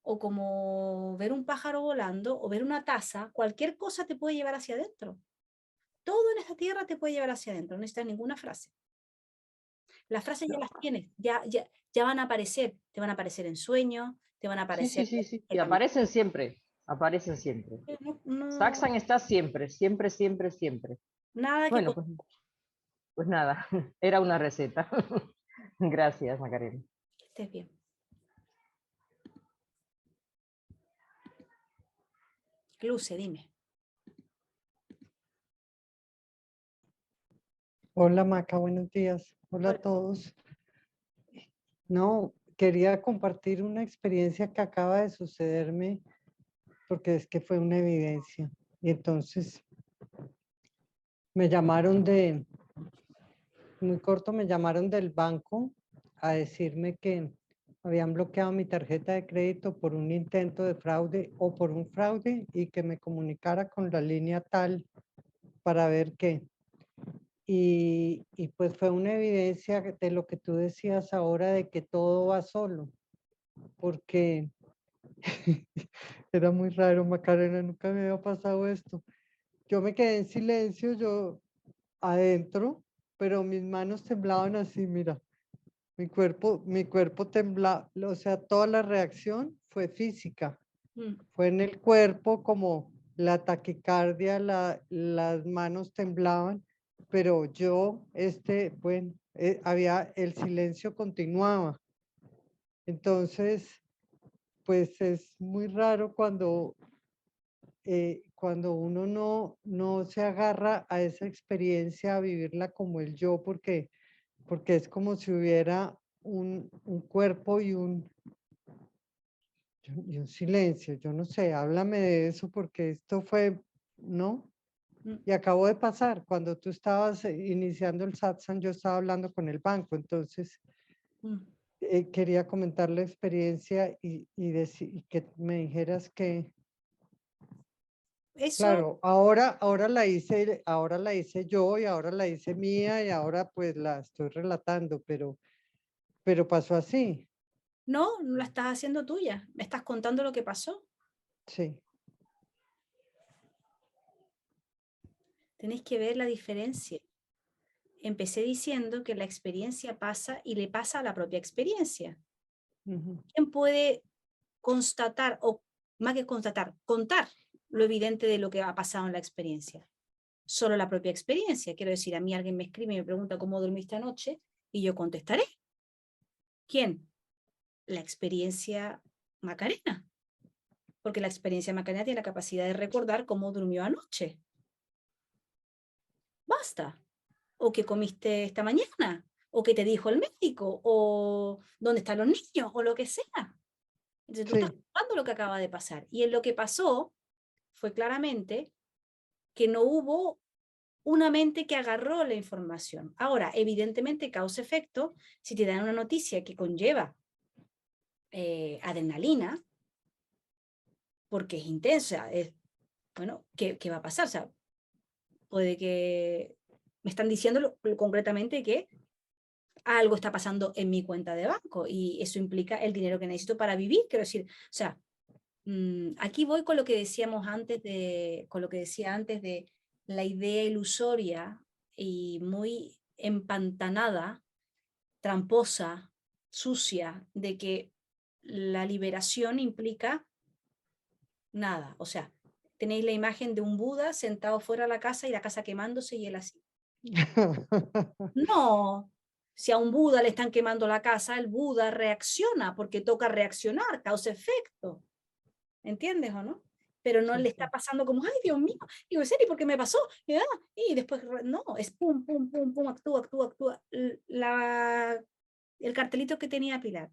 o como ver un pájaro volando o ver una taza. Cualquier cosa te puede llevar hacia adentro. todo en esta tierra te puede llevar hacia adentro, no necesitas ninguna frase. Las frases ya las tienes, ya van a aparecer, te van a aparecer en sueños, te van a Sí, aparecer... y aparecen siempre, aparecen siempre. Saxon está siempre, siempre, siempre, siempre. Nada que... Bueno, pues nada, era una receta. Gracias, Macarena. Que estés bien. Luce, dime. Hola Maca, buenos días. Hola a todos. No, quería compartir una experiencia que acaba de sucederme porque es que fue una evidencia. Y entonces me llamaron muy corto, me llamaron del banco a decirme que habían bloqueado mi tarjeta de crédito por un intento de fraude o por un fraude y que me comunicara con la línea tal para ver qué. Y pues fue una evidencia de lo que tú decías ahora de que todo va solo, porque era muy raro, Macarena, nunca me había pasado esto. Yo me quedé en silencio, yo adentro, pero mis manos temblaban así, mira, mi cuerpo temblaba, o sea, toda la reacción fue física, fue en el cuerpo como la taquicardia, las manos temblaban, pero yo, bueno, el silencio continuaba. Entonces, pues es muy raro cuando uno no se agarra a esa experiencia, a vivirla como el yo, porque es como si hubiera un cuerpo y un silencio. Yo no sé, háblame de eso porque esto fue, ¿no? Y acabó de pasar, cuando tú estabas iniciando el satsang, yo estaba hablando con el banco, entonces quería comentar la experiencia y que me dijeras que, Eso, claro, ahora la hice yo y ahora la hice mía y ahora pues la estoy relatando, pero pasó así, no la estás haciendo tuya, me estás contando lo que pasó. sí. Tenéis que ver la diferencia. Empecé diciendo que la experiencia pasa y le pasa a la propia experiencia. ¿Quién puede constatar, o más que constatar, contar lo evidente de lo que ha pasado en la experiencia? Solo la propia experiencia. Quiero decir, a mí alguien me escribe y me pregunta cómo dormiste anoche y yo contestaré. ¿Quién? La experiencia Macarena. Porque la experiencia Macarena tiene la capacidad de recordar cómo durmió anoche. Basta. O qué comiste esta mañana, o qué te dijo el médico, o dónde están los niños, o lo que sea. Entonces tú estás contando lo que acaba de pasar. Y en lo que pasó fue claramente que no hubo una mente que agarró la información. Ahora, evidentemente, causa-efecto, si te dan una noticia que conlleva adrenalina, porque es intensa, bueno, ¿qué va a pasar? O sea, puede que me están diciendo concretamente que algo está pasando en mi cuenta de banco y eso implica el dinero que necesito para vivir. Quiero decir, o sea, aquí voy con lo que decíamos antes con lo que decía antes de la idea ilusoria y muy empantanada, tramposa, sucia, de que la liberación implica nada. O sea, tenéis la imagen de un Buda sentado fuera de la casa y la casa quemándose y él así. No, si a un Buda le están quemando la casa, el Buda reacciona porque toca reaccionar, causa efecto. ¿Entiendes o no? Pero no le está pasando como, ay, Dios mío, digo, ¿en serio? ¿Por qué me pasó? Y después, no, es pum, pum, pum, pum, actúa, actúa, actúa. El cartelito que tenía Pilar,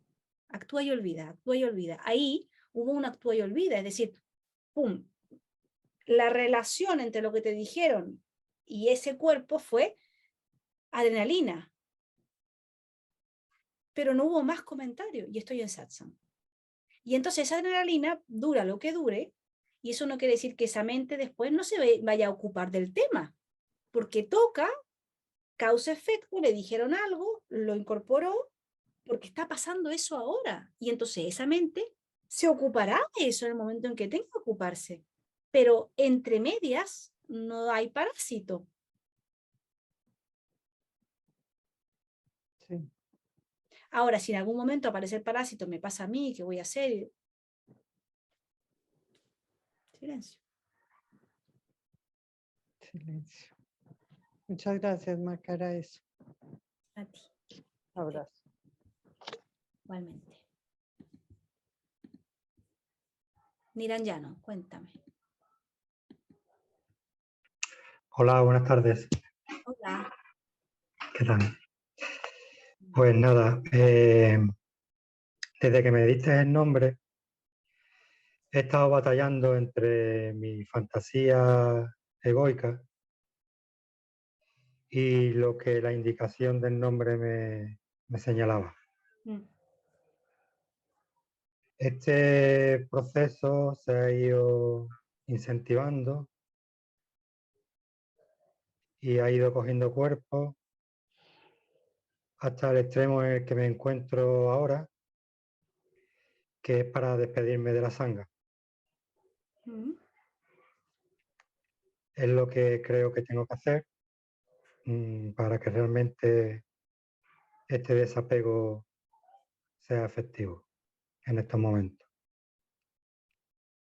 actúa y olvida, actúa y olvida. Ahí hubo un actúa y olvida, es decir, pum, la relación entre lo que te dijeron y ese cuerpo fue adrenalina, pero no hubo más comentarios y estoy en satsang. Y entonces esa adrenalina dura lo que dure y eso no quiere decir que esa mente después no se vaya a ocupar del tema, porque toca, causa-efecto, le dijeron algo, lo incorporó, porque está pasando eso ahora. Y entonces esa mente se ocupará de eso en el momento en que tenga que ocuparse. Pero entre medias no hay parásito. Ahora, si en algún momento aparece el parásito, me pasa a mí, ¿qué voy a hacer? Silencio. Silencio. Muchas gracias, Maca, era eso. A ti, Abrazo. igualmente. Niranjano, cuéntame. Hola, buenas tardes. Hola. ¿Qué tal? Pues nada, desde que me diste el nombre, he estado batallando entre mi fantasía egoica y lo que la indicación del nombre me señalaba. Mm. Este proceso se ha ido incentivando y ha ido cogiendo cuerpo hasta el extremo en el que me encuentro ahora, que es para despedirme de la sanga. Mm. Es lo que creo que tengo que hacer para que realmente este desapego sea efectivo en estos momentos.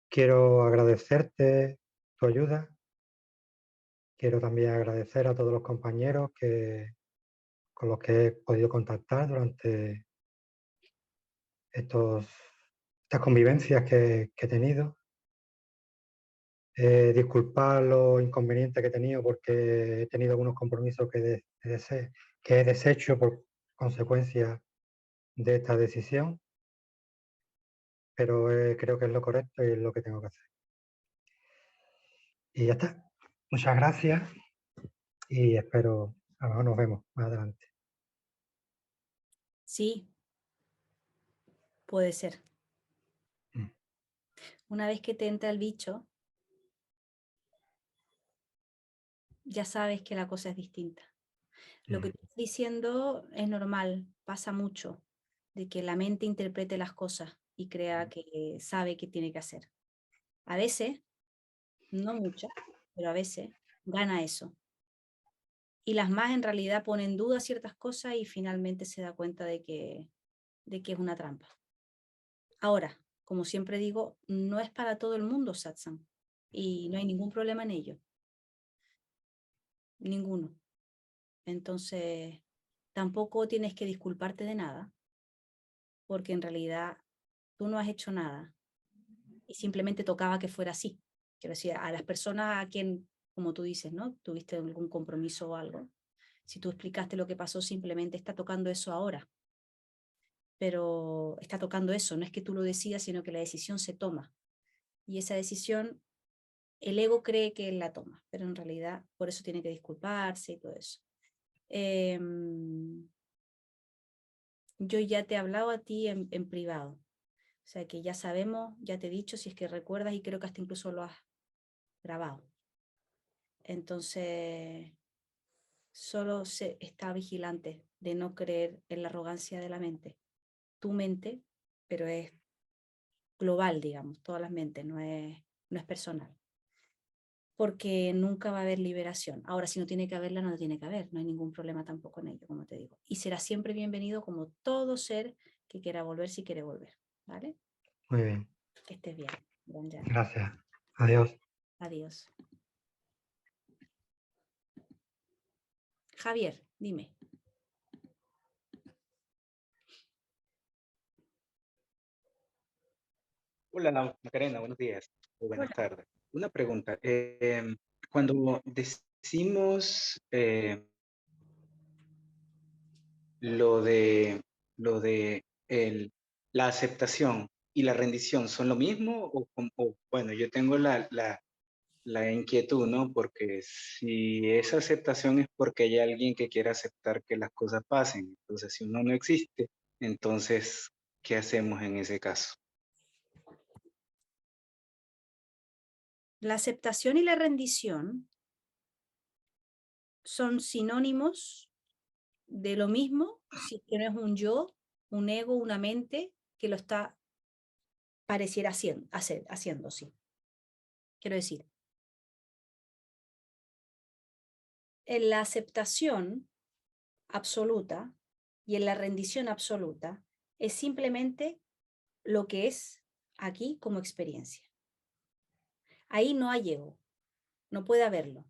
Quiero agradecerte tu ayuda. Quiero también agradecer a todos los compañeros con los que he podido contactar durante estas convivencias que he tenido. Disculpar los inconvenientes que he tenido porque he tenido algunos compromisos que he deshecho por consecuencia de esta decisión, pero creo que es lo correcto y es lo que tengo que hacer. Y ya está. Muchas gracias y espero, a lo mejor nos vemos más adelante. Sí, puede ser. Mm. Una vez que te entra el bicho, ya sabes que la cosa es distinta. Lo que te estoy diciendo es normal, pasa mucho, de que la mente interprete las cosas y crea que sabe qué tiene que hacer. A veces, no muchas, pero a veces gana eso. Y las más en realidad ponen en duda ciertas cosas y finalmente se da cuenta de que es una trampa. Ahora, como siempre digo, no es para todo el mundo satsang y no hay ningún problema en ello. Ninguno. Entonces, tampoco tienes que disculparte de nada, porque en realidad tú no has hecho nada y simplemente tocaba que fuera así. Quiero decir, a las personas a quien, como tú dices, ¿no? Tuviste algún compromiso o algo. Si tú explicaste lo que pasó, simplemente está tocando eso ahora. Pero está tocando eso, no es que tú lo decidas, sino que la decisión se toma. Y esa decisión, el ego cree que él la toma, pero en realidad por eso tiene que disculparse y todo eso. Yo ya te he hablado a ti en privado. O sea que ya sabemos, ya te he dicho, si es que recuerdas, y creo que hasta incluso lo has grabado. Entonces, solo se está vigilante de no creer en la arrogancia de la mente. Tu mente, pero es global, digamos, todas las mentes, no es personal. Porque nunca va a haber liberación. Ahora, si no tiene que haberla, no tiene que haber, no hay ningún problema tampoco en ello, como te digo. Y será siempre bienvenido como todo ser que quiera volver si quiere volver, ¿vale? Muy bien. Que estés bien. Gracias. Adiós. Adiós. Javier, dime. Hola, Macarena, buenos días o buenas Hola. tardes. Una pregunta. Cuando decimos lo de, la aceptación y la rendición, ¿son lo mismo? Bueno, yo tengo la inquietud, ¿no? Porque si esa aceptación es porque hay alguien que quiere aceptar que las cosas pasen, entonces si uno no existe, entonces, ¿qué hacemos en ese caso? La aceptación y la rendición son sinónimos de lo mismo, si es que no es un yo, un ego, una mente que lo está pareciera haciendo, sí. Quiero decir, en la aceptación absoluta y en la rendición absoluta es simplemente lo que es aquí como experiencia. Ahí no hay ego, no puede haberlo.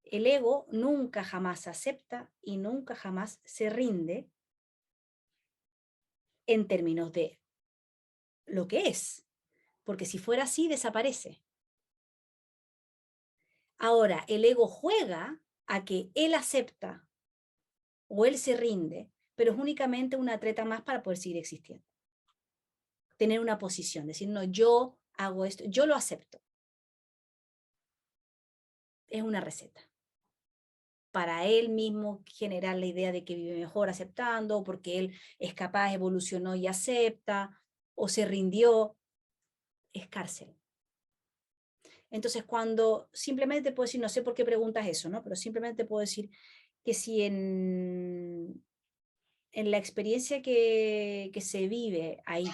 El ego nunca jamás acepta y nunca jamás se rinde en términos de lo que es, porque si fuera así desaparece. Ahora, el ego juega a que él acepta o él se rinde, pero es únicamente una treta más para poder seguir existiendo. Tener una posición, decir, no, yo hago esto, yo lo acepto. Es una receta. Para él mismo generar la idea de que vive mejor aceptando, o porque él es capaz, evolucionó y acepta, o se rindió, es cárcel. Entonces, cuando simplemente te puedo decir, no sé por qué preguntas eso, ¿no? Pero simplemente te puedo decir que si en la experiencia que se vive ahí,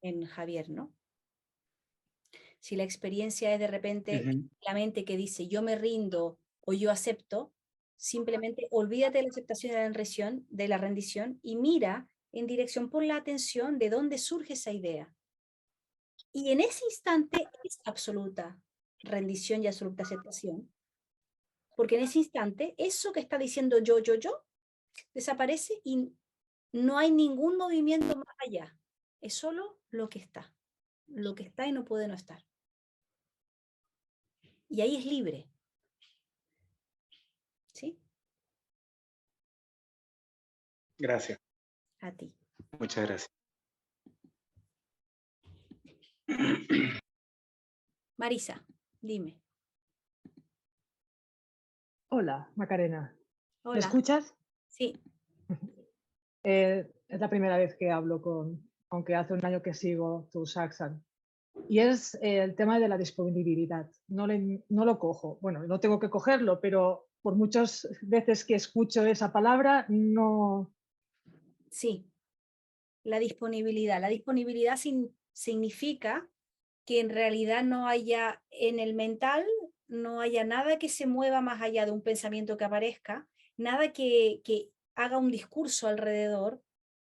en Javier, ¿no? Si la experiencia es de repente la mente que dice yo me rindo o yo acepto, simplemente olvídate de la aceptación de la rendición y mira en dirección, pon la atención de dónde surge esa idea. Y en ese instante es absoluta rendición y absoluta aceptación, porque en ese instante eso que está diciendo yo, desaparece y no hay ningún movimiento más allá. Es solo lo que está y no puede no estar. Y ahí es libre. ¿Sí? Gracias. A ti. Muchas gracias. Marisa, dime. Hola, Macarena. ¿Me Hola. escuchas? Sí. Es la primera vez que hablo aunque hace un año que sigo tu Saxon. Y es el tema de la disponibilidad. No lo cojo. Bueno, no tengo que cogerlo, pero por muchas veces que escucho esa palabra, no. Sí. La disponibilidad. La disponibilidad significa que en realidad no haya en el mental, no haya nada que se mueva más allá de un pensamiento que aparezca, nada que haga un discurso alrededor,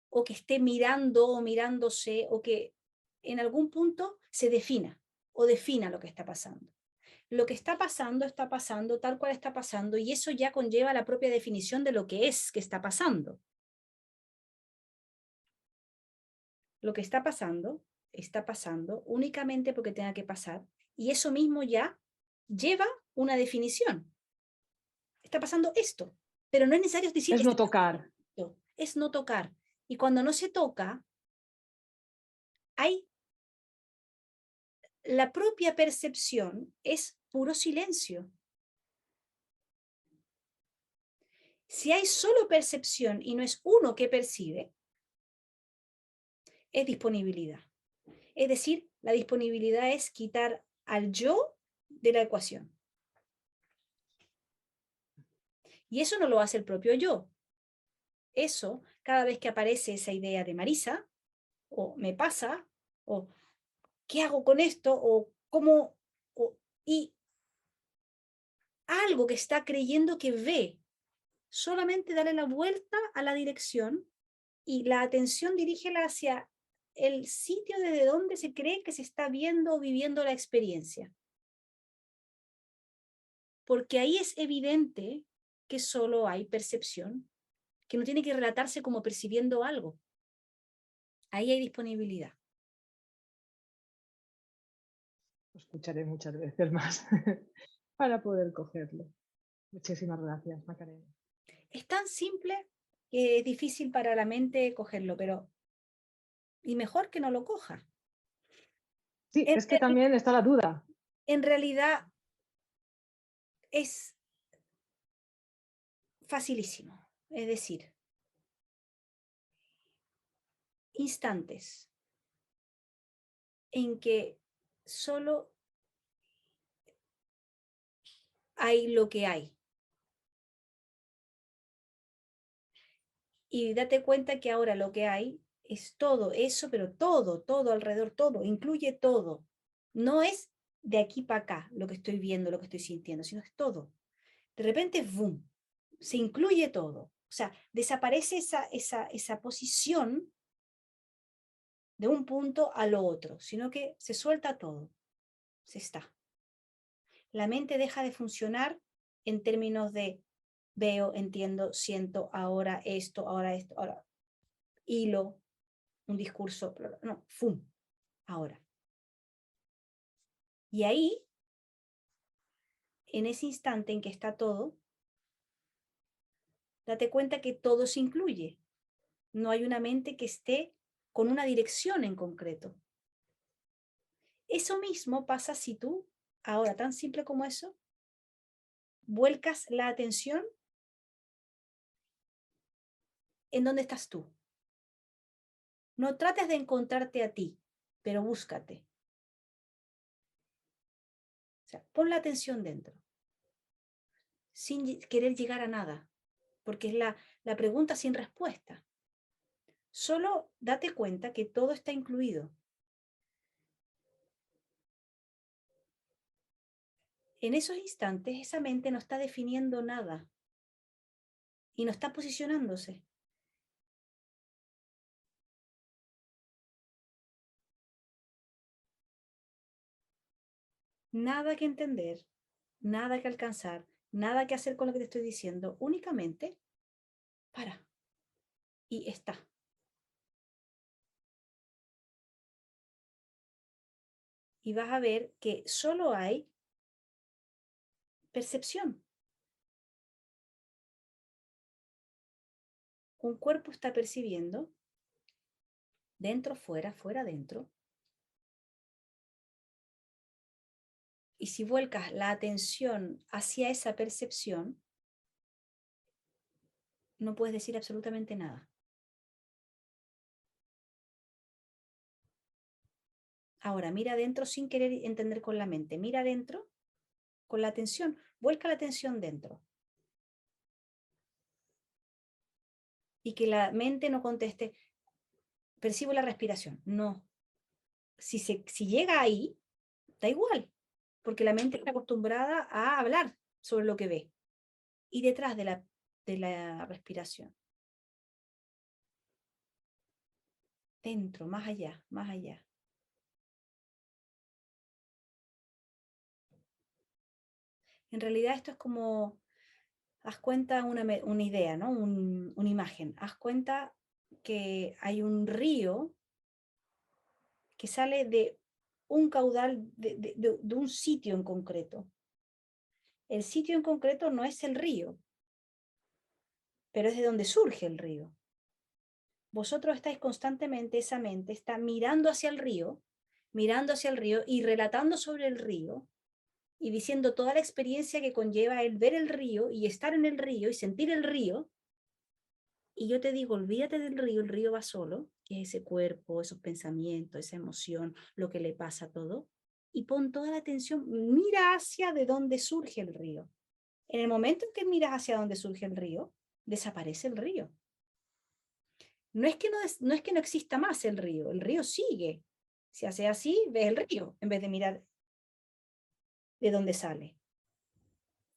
o que esté mirando o mirándose, o que en algún punto se defina o defina lo que está pasando. Lo que está pasando tal cual está pasando, y eso ya conlleva la propia definición de lo que es que está pasando. Lo que está pasando únicamente porque tenga que pasar, y eso mismo ya lleva una definición. Está pasando esto, pero no es necesario decir Es no tocar. esto, es no tocar. Y cuando no se toca, hay la propia percepción, es puro silencio. Si hay solo percepción y no es uno que percibe, es disponibilidad. Es decir, la disponibilidad es quitar al yo de la ecuación. Y eso no lo hace el propio yo. Eso, cada vez que aparece esa idea de Marisa, o me pasa, o ¿qué hago con esto? O cómo, y algo que está creyendo que ve, solamente darle la vuelta a la dirección y la atención dirígela hacia el sitio desde donde se cree que se está viendo o viviendo la experiencia. Porque ahí es evidente que solo hay percepción, que no tiene que relatarse como percibiendo algo. Ahí hay disponibilidad. Lo escucharé muchas veces más para poder cogerlo. Muchísimas gracias, Macarena. Es tan simple que es difícil para la mente cogerlo, pero y mejor que no lo coja. Sí, es que también está la duda. En realidad es facilísimo, es decir, instantes en que solo hay lo que hay. Y date cuenta que ahora lo que hay es todo eso, pero todo alrededor, todo, incluye todo. No es de aquí para acá lo que estoy viendo, lo que estoy sintiendo, sino es todo. De repente, ¡boom!, se incluye todo. O sea, desaparece esa posición de un punto a lo otro, sino que se suelta todo, se está. La mente deja de funcionar en términos de veo, entiendo, siento, ahora esto, ahora hilo, un discurso, no, ¡fum! Ahora. Y ahí, en ese instante en que está todo, date cuenta que todo se incluye. No hay una mente que esté con una dirección en concreto. Eso mismo pasa si tú, ahora tan simple como eso, vuelcas la atención en dónde estás tú. No trates de encontrarte a ti, pero búscate. O sea, pon la atención dentro, sin querer llegar a nada, porque es la pregunta sin respuesta. Solo date cuenta que todo está incluido. En esos instantes, esa mente no está definiendo nada y no está posicionándose. Nada que entender, nada que alcanzar, nada que hacer con lo que te estoy diciendo, únicamente para y está. Y vas a ver que solo hay percepción. Un cuerpo está percibiendo dentro, fuera, fuera, dentro. Y si vuelcas la atención hacia esa percepción, no puedes decir absolutamente nada. Ahora, mira adentro sin querer entender con la mente. Mira adentro con la atención. Vuelca la atención dentro. Y que la mente no conteste, percibo la respiración. No. Si llega ahí, da igual, porque la mente está acostumbrada a hablar sobre lo que ve. Y detrás de la respiración. Dentro, más allá, más allá. En realidad esto es como, haz cuenta una idea, ¿no? Una imagen. Haz cuenta que hay un río que sale de un caudal, de un sitio en concreto. El sitio en concreto no es el río, pero es de donde surge el río. Vosotros estáis constantemente, esa mente está mirando hacia el río y relatando sobre el río y diciendo toda la experiencia que conlleva el ver el río y estar en el río y sentir el río. Y yo te digo, olvídate del río, el río va solo, que es ese cuerpo, esos pensamientos, esa emoción, lo que le pasa a todo. Y pon toda la atención, mira hacia de dónde surge el río. En el momento en que miras hacia dónde surge el río, desaparece el río. No es que no exista más el río sigue. Si hace así, ves el río, en vez de mirar de dónde sale.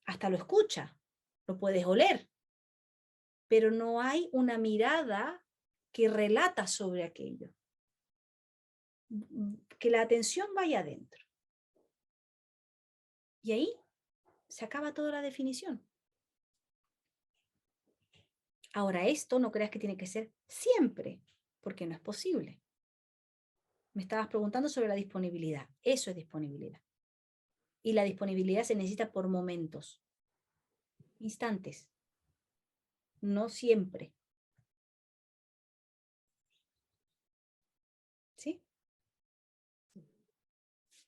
Hasta lo escucha, lo puedes oler, pero no hay una mirada que relata sobre aquello. Que la atención vaya adentro. Y ahí se acaba toda la definición. Ahora, esto no creas que tiene que ser siempre, porque no es posible. Me estabas preguntando sobre la disponibilidad. Eso es disponibilidad. Y la disponibilidad se necesita por momentos, instantes, no siempre. ¿Sí?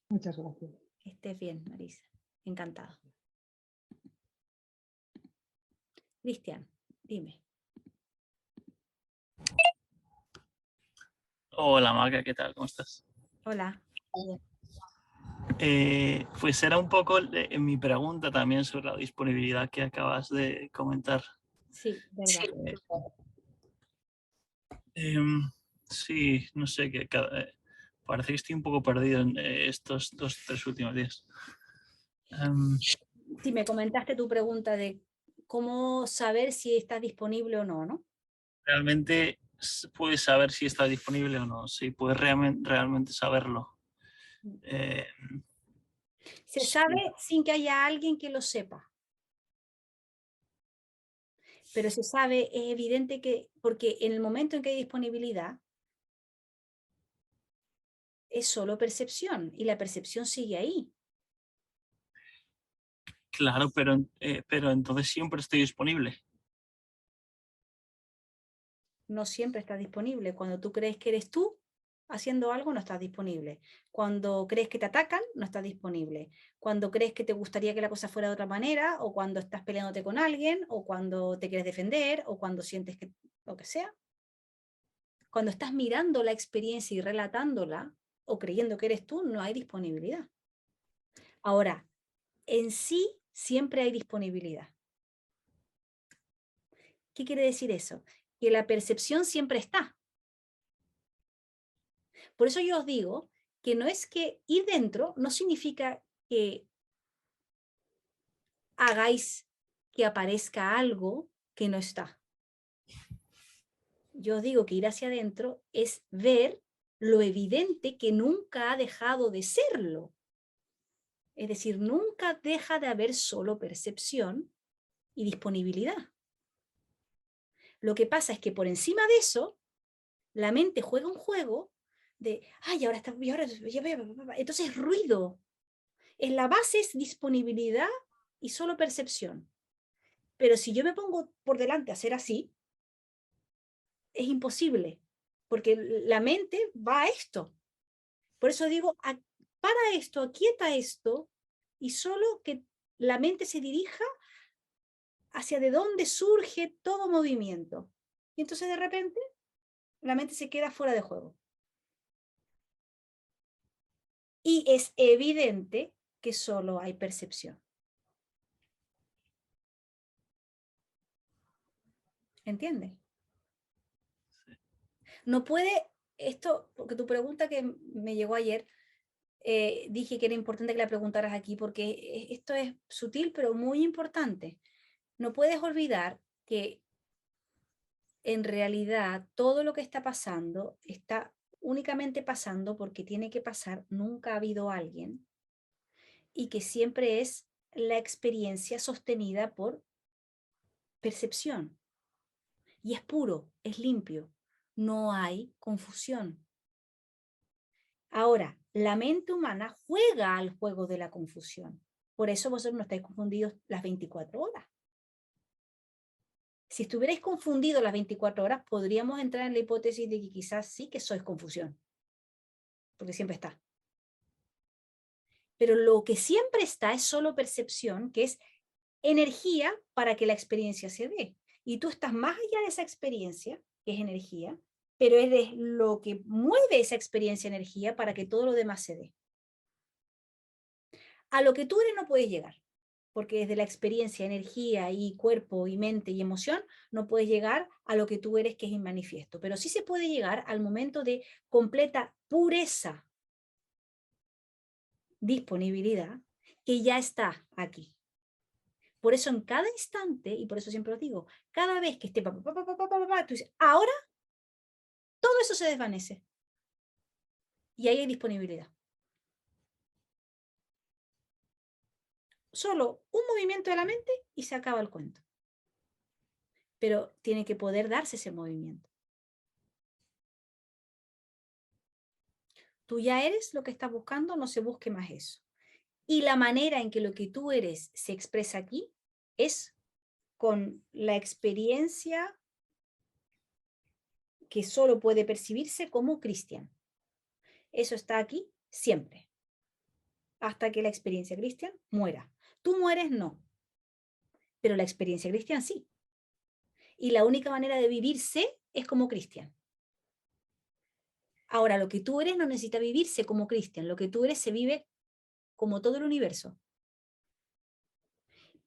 Muchas gracias. Que estés bien, Marisa. Encantado. Cristian, dime. Hola Maca, ¿qué tal? ¿Cómo estás? Hola. Pues era un poco mi pregunta también sobre la disponibilidad que acabas de comentar. Sí, verdad. Sí, no sé, parece que estoy un poco perdido en estos 2-3 últimos días. Sí, me comentaste tu pregunta de cómo saber si está disponible o no, ¿no? Realmente puedes saber si está disponible o no. Sí, puedes realmente saberlo. Se Sí. sabe sin que haya alguien que lo sepa. Pero se sabe, es evidente que, porque en el momento en que hay disponibilidad, es solo percepción y la percepción sigue ahí. Claro, pero entonces siempre estoy disponible. No siempre está disponible. Cuando tú crees que eres tú haciendo algo, no estás disponible. Cuando crees que te atacan, no estás disponible. Cuando crees que te gustaría que la cosa fuera de otra manera, o cuando estás peleándote con alguien, o cuando te quieres defender, o cuando sientes que lo que sea. Cuando estás mirando la experiencia y relatándola, o creyendo que eres tú, no hay disponibilidad. Ahora, en sí siempre hay disponibilidad. ¿Qué quiere decir eso? Que la percepción siempre está. Por eso yo os digo que no es que ir dentro no significa que hagáis que aparezca algo que no está. Yo os digo que ir hacia adentro es ver lo evidente que nunca ha dejado de serlo. Es decir, nunca deja de haber solo percepción y disponibilidad. Lo que pasa es que por encima de eso, la mente juega un juego de, ay, ahora está, entonces es ruido. En la base es disponibilidad y solo percepción. Pero si yo me pongo por delante a hacer así, es imposible, porque la mente va a esto. Por eso digo, para esto, aquieta esto, y solo que la mente se dirija hacia de dónde surge todo movimiento. Y entonces de repente la mente se queda fuera de juego. Y es evidente que solo hay percepción. ¿Entiendes? No puede, esto, porque tu pregunta que me llegó ayer, dije que era importante que la preguntaras aquí porque esto es sutil pero muy importante. No puedes olvidar que en realidad todo lo que está pasando está únicamente pasando porque tiene que pasar, nunca ha habido alguien, y que siempre es la experiencia sostenida por percepción. Y es puro, es limpio, no hay confusión. Ahora, la mente humana juega al juego de la confusión. Por eso vosotros no estáis confundidos las 24 horas. Si estuvierais confundidos las 24 horas, podríamos entrar en la hipótesis de que quizás sí que sois confusión, porque siempre está. Pero lo que siempre está es solo percepción, que es energía para que la experiencia se dé. Y tú estás más allá de esa experiencia, que es energía, pero eres lo que mueve esa experiencia energía para que todo lo demás se dé. A lo que tú eres no puedes llegar, porque desde la experiencia, energía y cuerpo y mente y emoción, no puedes llegar a lo que tú eres, que es inmanifiesto. Pero sí se puede llegar al momento de completa pureza, disponibilidad, que ya está aquí. Por eso en cada instante, y por eso siempre os digo, cada vez que esté tú dices, ahora, todo eso se desvanece. Y ahí hay disponibilidad. Solo un movimiento de la mente y se acaba el cuento. Pero tiene que poder darse ese movimiento. Tú ya eres lo que estás buscando, no se busque más eso. Y la manera en que lo que tú eres se expresa aquí es con la experiencia que solo puede percibirse como cristiano. Eso está aquí siempre, hasta que la experiencia cristiana muera. Tú mueres, no, pero la experiencia cristiana sí. Y la única manera de vivirse es como cristiano. Ahora, lo que tú eres no necesita vivirse como cristiano, lo que tú eres se vive como todo el universo.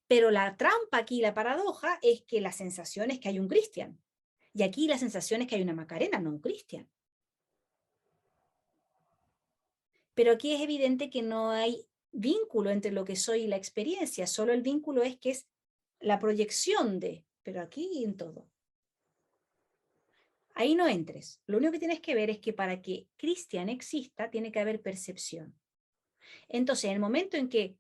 Pero la trampa aquí, la paradoja, es que la sensación es que hay un cristiano. Y aquí la sensación es que hay una Macarena, no un cristiano. Pero aquí es evidente que no hay vínculo entre lo que soy y la experiencia, solo el vínculo es que es la proyección de, pero aquí en todo. Ahí no entres. Lo único que tienes que ver es que para que Cristian exista, tiene que haber percepción. Entonces, en el momento en que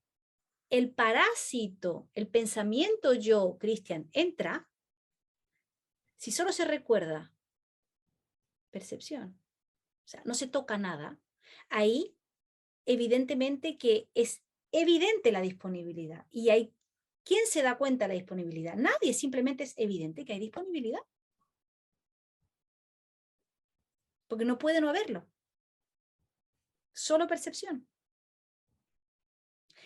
el parásito, el pensamiento yo, Cristian, entra, si solo se recuerda percepción, o sea, no se toca nada, ahí evidentemente que es evidente la disponibilidad. Y hay, ¿quién se da cuenta de la disponibilidad? Nadie, simplemente es evidente que hay disponibilidad. Porque no puede no haberlo. Solo percepción.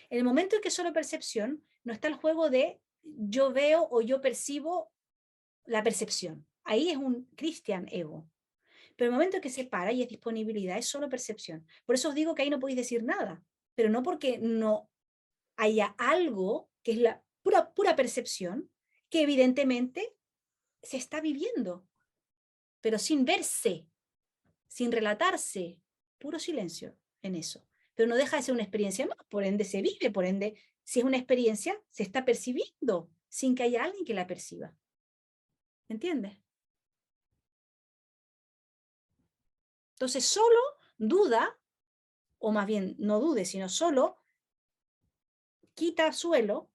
En el momento en que solo percepción, no está el juego de yo veo o yo percibo la percepción. Ahí es un Christian ego. Pero el momento en que se para y es disponibilidad, es solo percepción. Por eso os digo que ahí no podéis decir nada. Pero no porque no haya algo que es la pura percepción, que evidentemente se está viviendo, pero sin verse, sin relatarse, puro silencio en eso. Pero no deja de ser una experiencia más, por ende se vive, por ende, si es una experiencia, se está percibiendo, sin que haya alguien que la perciba. ¿Entiendes? Entonces solo duda, o más bien no dude, sino solo quita suelo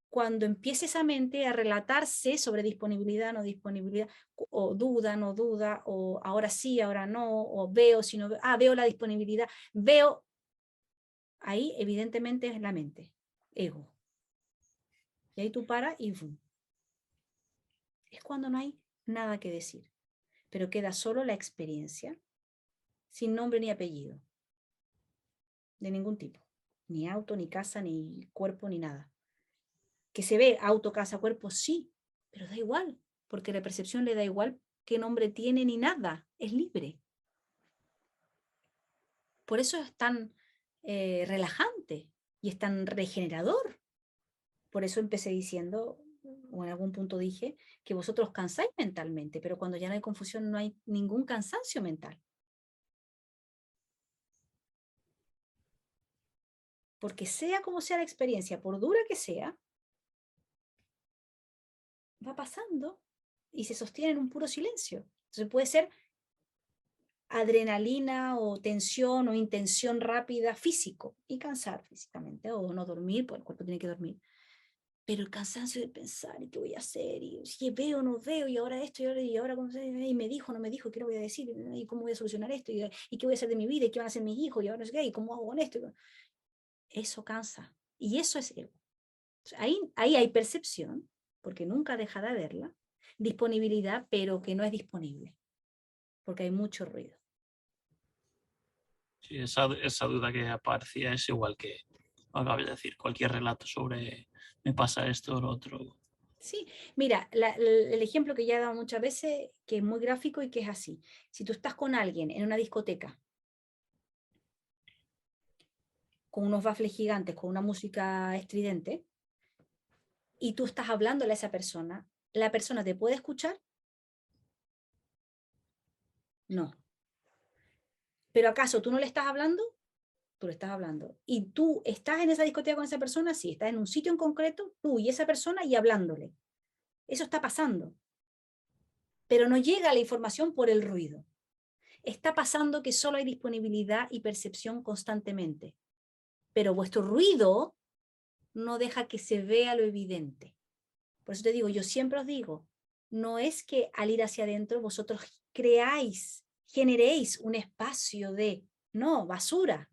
cuando empiece esa mente a relatarse sobre disponibilidad, no disponibilidad, o duda, no duda, o ahora sí, ahora no, o veo, si no veo, veo la disponibilidad, veo. Ahí evidentemente es la mente, ego. Y ahí tú paras y ¡bum! Es cuando no hay nada que decir, pero queda solo la experiencia, sin nombre ni apellido, de ningún tipo, ni auto, ni casa, ni cuerpo, ni nada. Que se ve auto, casa, cuerpo, sí, pero da igual, porque la percepción le da igual qué nombre tiene ni nada, es libre. Por eso es tan relajante y es tan regenerador. Por eso empecé diciendo, o en algún punto dije, que vosotros cansáis mentalmente, pero cuando ya no hay confusión no hay ningún cansancio mental. Porque sea como sea la experiencia, por dura que sea, va pasando y se sostiene en un puro silencio. Entonces puede ser adrenalina o tensión o intención rápida físico y cansar físicamente o no dormir, porque el cuerpo tiene que dormir. Pero el cansancio de pensar y qué voy a hacer y si veo o no veo y ahora esto y ahora y me dijo, no me dijo, qué le voy a decir y cómo voy a solucionar esto y qué voy a hacer de mi vida y qué van a hacer mis hijos y ahora es gay y cómo hago con esto. Eso cansa y eso es ego. Ahí hay percepción, porque nunca deja de haberla, disponibilidad, pero que no es disponible, porque hay mucho ruido. Sí, esa duda que aparecía es igual que acabas de decir, cualquier relato sobre me pasa esto o lo otro. Sí, mira, el ejemplo que ya he dado muchas veces, que es muy gráfico y que es así. Si tú estás con alguien en una discoteca, con unos baffles gigantes, con una música estridente, y tú estás hablándole a esa persona, ¿la persona te puede escuchar? No. ¿Pero acaso tú no le estás hablando? Tú le estás hablando. ¿Y tú estás en esa discoteca con esa persona? Sí, estás en un sitio en concreto, tú y esa persona y hablándole. Eso está pasando. Pero no llega la información por el ruido. Está pasando que solo hay disponibilidad y percepción constantemente. Pero vuestro ruido no deja que se vea lo evidente. Por eso te digo, yo siempre os digo, no es que al ir hacia adentro vosotros creáis, generéis un espacio de, no, basura.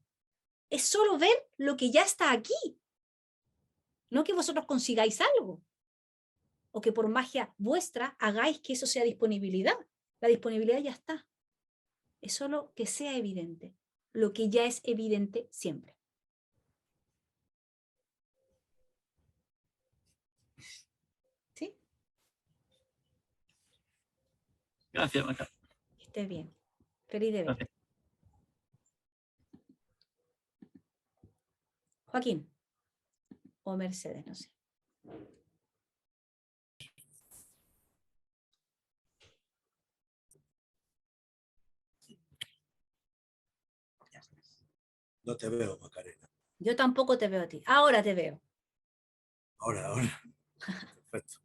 Es solo ver lo que ya está aquí. No que vosotros consigáis algo. O que por magia vuestra hagáis que eso sea disponibilidad. La disponibilidad ya está. Es solo que sea evidente. Lo que ya es evidente siempre. ¿Sí? Gracias, Maca. Que estés bien. Feliz de ver. Gracias. Joaquín. O Mercedes, no sé. No te veo, Macarena. Yo tampoco te veo a ti. Ahora te veo. Ahora. Perfecto.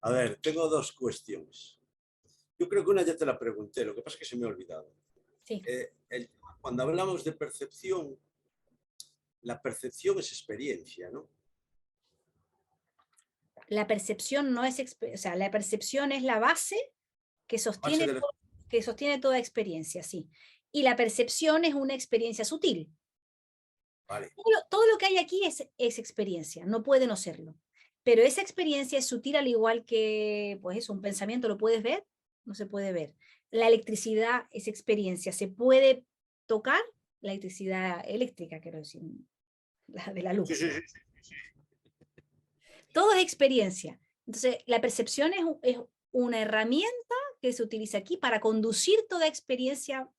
A ver, tengo dos cuestiones. Yo creo que una ya te la pregunté, lo que pasa es que se me ha olvidado. Sí. Cuando hablamos de percepción, la percepción es experiencia, ¿no? La percepción no es, o sea, la percepción es la base que sostiene, Base de la- que sostiene toda experiencia, sí. Y la percepción es una experiencia sutil. Vale. Todo lo que hay aquí es experiencia, no puede no serlo. Pero esa experiencia es sutil al igual que, pues eso, un pensamiento, ¿lo puedes ver? No se puede ver. La electricidad es experiencia, se puede tocar la electricidad eléctrica, quiero decir, la de la luz. Sí, sí, sí, sí. Todo es experiencia. Entonces, la percepción es una herramienta que se utiliza aquí para conducir toda experiencia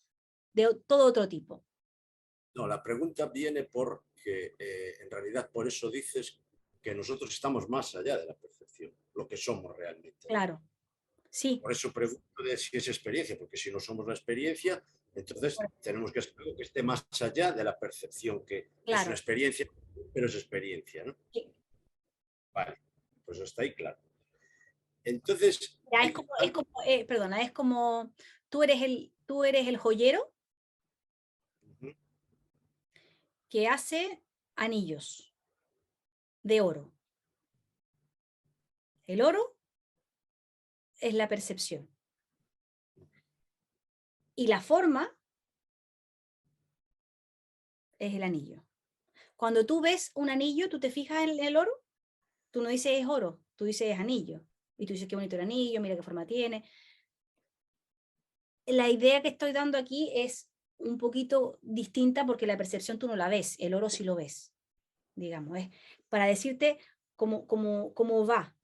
de todo otro tipo. No, la pregunta viene porque en realidad por eso dices que nosotros estamos más allá de la percepción, lo que somos realmente. Claro, sí. Por eso pregunto de si es experiencia, porque si no somos la experiencia, entonces tenemos que ser algo que esté más allá de la percepción, que Claro. es una experiencia, pero es experiencia, ¿no? Sí. Vale, pues hasta ahí claro. Entonces... Ya, perdona, es como tú eres el joyero que hace anillos de oro. El oro es la percepción. Y la forma es el anillo. Cuando tú ves un anillo, tú te fijas en el oro, tú no dices es oro, tú dices es anillo. Y tú dices qué bonito el anillo, mira qué forma tiene. La idea que estoy dando aquí es un poquito distinta porque la percepción tú no la ves, el oro sí lo ves, digamos. Es para decirte cómo va.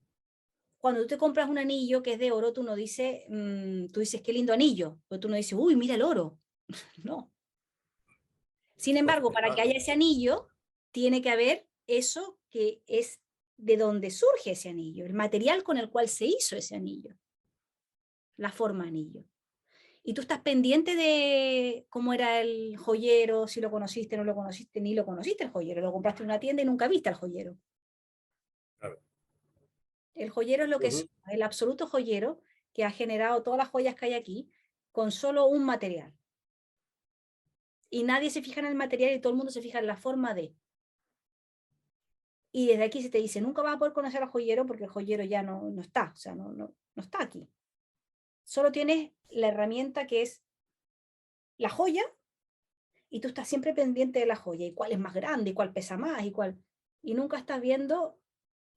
Cuando tú te compras un anillo que es de oro, tú no dices, tú dices qué lindo anillo, pero tú no dices, uy, mira el oro. No. Sin embargo, para que haya ese anillo, tiene que haber eso que es de donde surge ese anillo, el material con el cual se hizo ese anillo, la forma anillo. Y tú estás pendiente de cómo era el joyero, si lo conociste, no lo conociste, ni lo conociste el joyero, lo compraste en una tienda y nunca viste al joyero. Claro. El joyero es lo que es el absoluto joyero que ha generado todas las joyas que hay aquí con solo un material. Y nadie se fija en el material y todo el mundo se fija en la forma de. Y desde aquí se te dice, nunca vas a poder conocer al joyero porque el joyero ya no está, o sea, no está aquí. Solo tienes la herramienta que es la joya y tú estás siempre pendiente de la joya y cuál es más grande y cuál pesa más y nunca estás viendo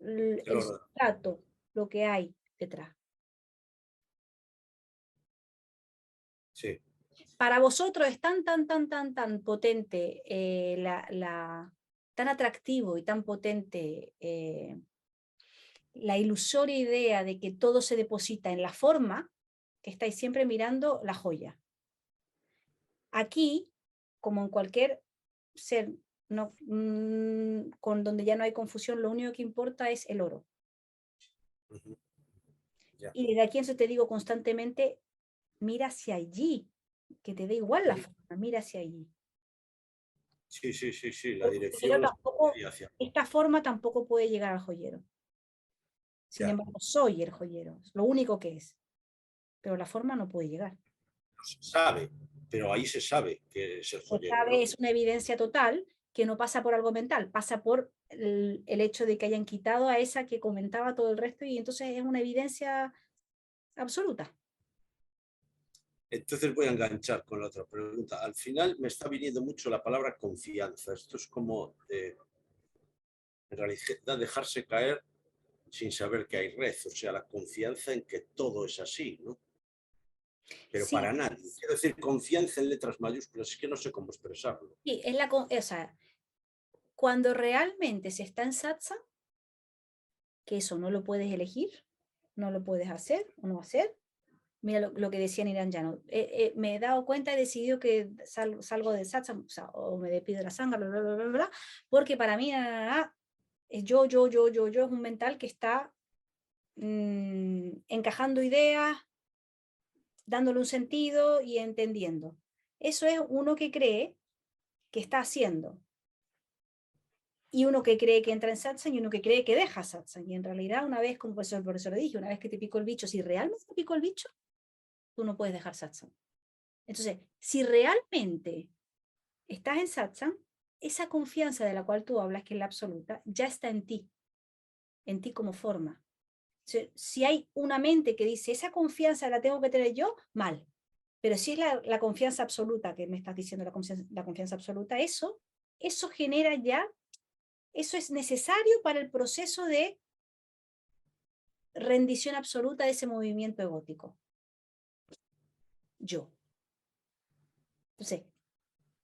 el sustrato, lo que hay detrás. Sí. Para vosotros es tan potente, tan atractivo y tan potente la ilusoria idea de que todo se deposita en la forma, que estáis siempre mirando la joya. Aquí, como en cualquier ser con donde ya no hay confusión, lo único que importa es el oro. Y desde aquí eso te digo constantemente, mira hacia allí, que te dé igual la forma, mira hacia allí. Sí, la dirección esta forma tampoco puede llegar al joyero. Sin embargo, soy el joyero, es lo único que es. Pero la forma no puede llegar. No se sabe, pero ahí se sabe que es el joyero. Se sabe, es una evidencia total que no pasa por algo mental, pasa por el hecho de que hayan quitado a esa que comentaba todo el resto y entonces es una evidencia absoluta. Entonces voy a enganchar con la otra pregunta. Al final me está viniendo mucho la palabra confianza. Esto es como, en realidad, dejarse caer sin saber que hay red. O sea, la confianza en que todo es así, ¿no? Pero Sí. para nadie. Quiero decir, confianza en letras mayúsculas. Es que no sé cómo expresarlo. Sí, o sea, cuando realmente se está en satsang, que eso no lo puedes elegir, no lo puedes hacer o no hacer. Mira lo que decía Niranjana. Me he dado cuenta, he decidido que salgo del satsang, o me despido de la sangha, bla, bla, bla, bla, bla, porque para mí es yo, es un mental que está encajando ideas, dándole un sentido y entendiendo. Eso es uno que cree que está haciendo. y uno que cree que entra en satsang y uno que cree que deja satsang. Y en realidad una vez, como por eso lo dije, una vez que te picó el bicho, si realmente te picó el bicho, tú no puedes dejar satsang. Entonces, si realmente estás en satsang, esa confianza de la cual tú hablas, que es la absoluta, ya está en ti como forma. Si hay una mente que dice, esa confianza la tengo que tener yo, mal. Pero si es la confianza absoluta, que me estás diciendo, la confianza absoluta, eso genera ya, eso es necesario para el proceso de rendición absoluta de ese movimiento egótico. Yo. Entonces,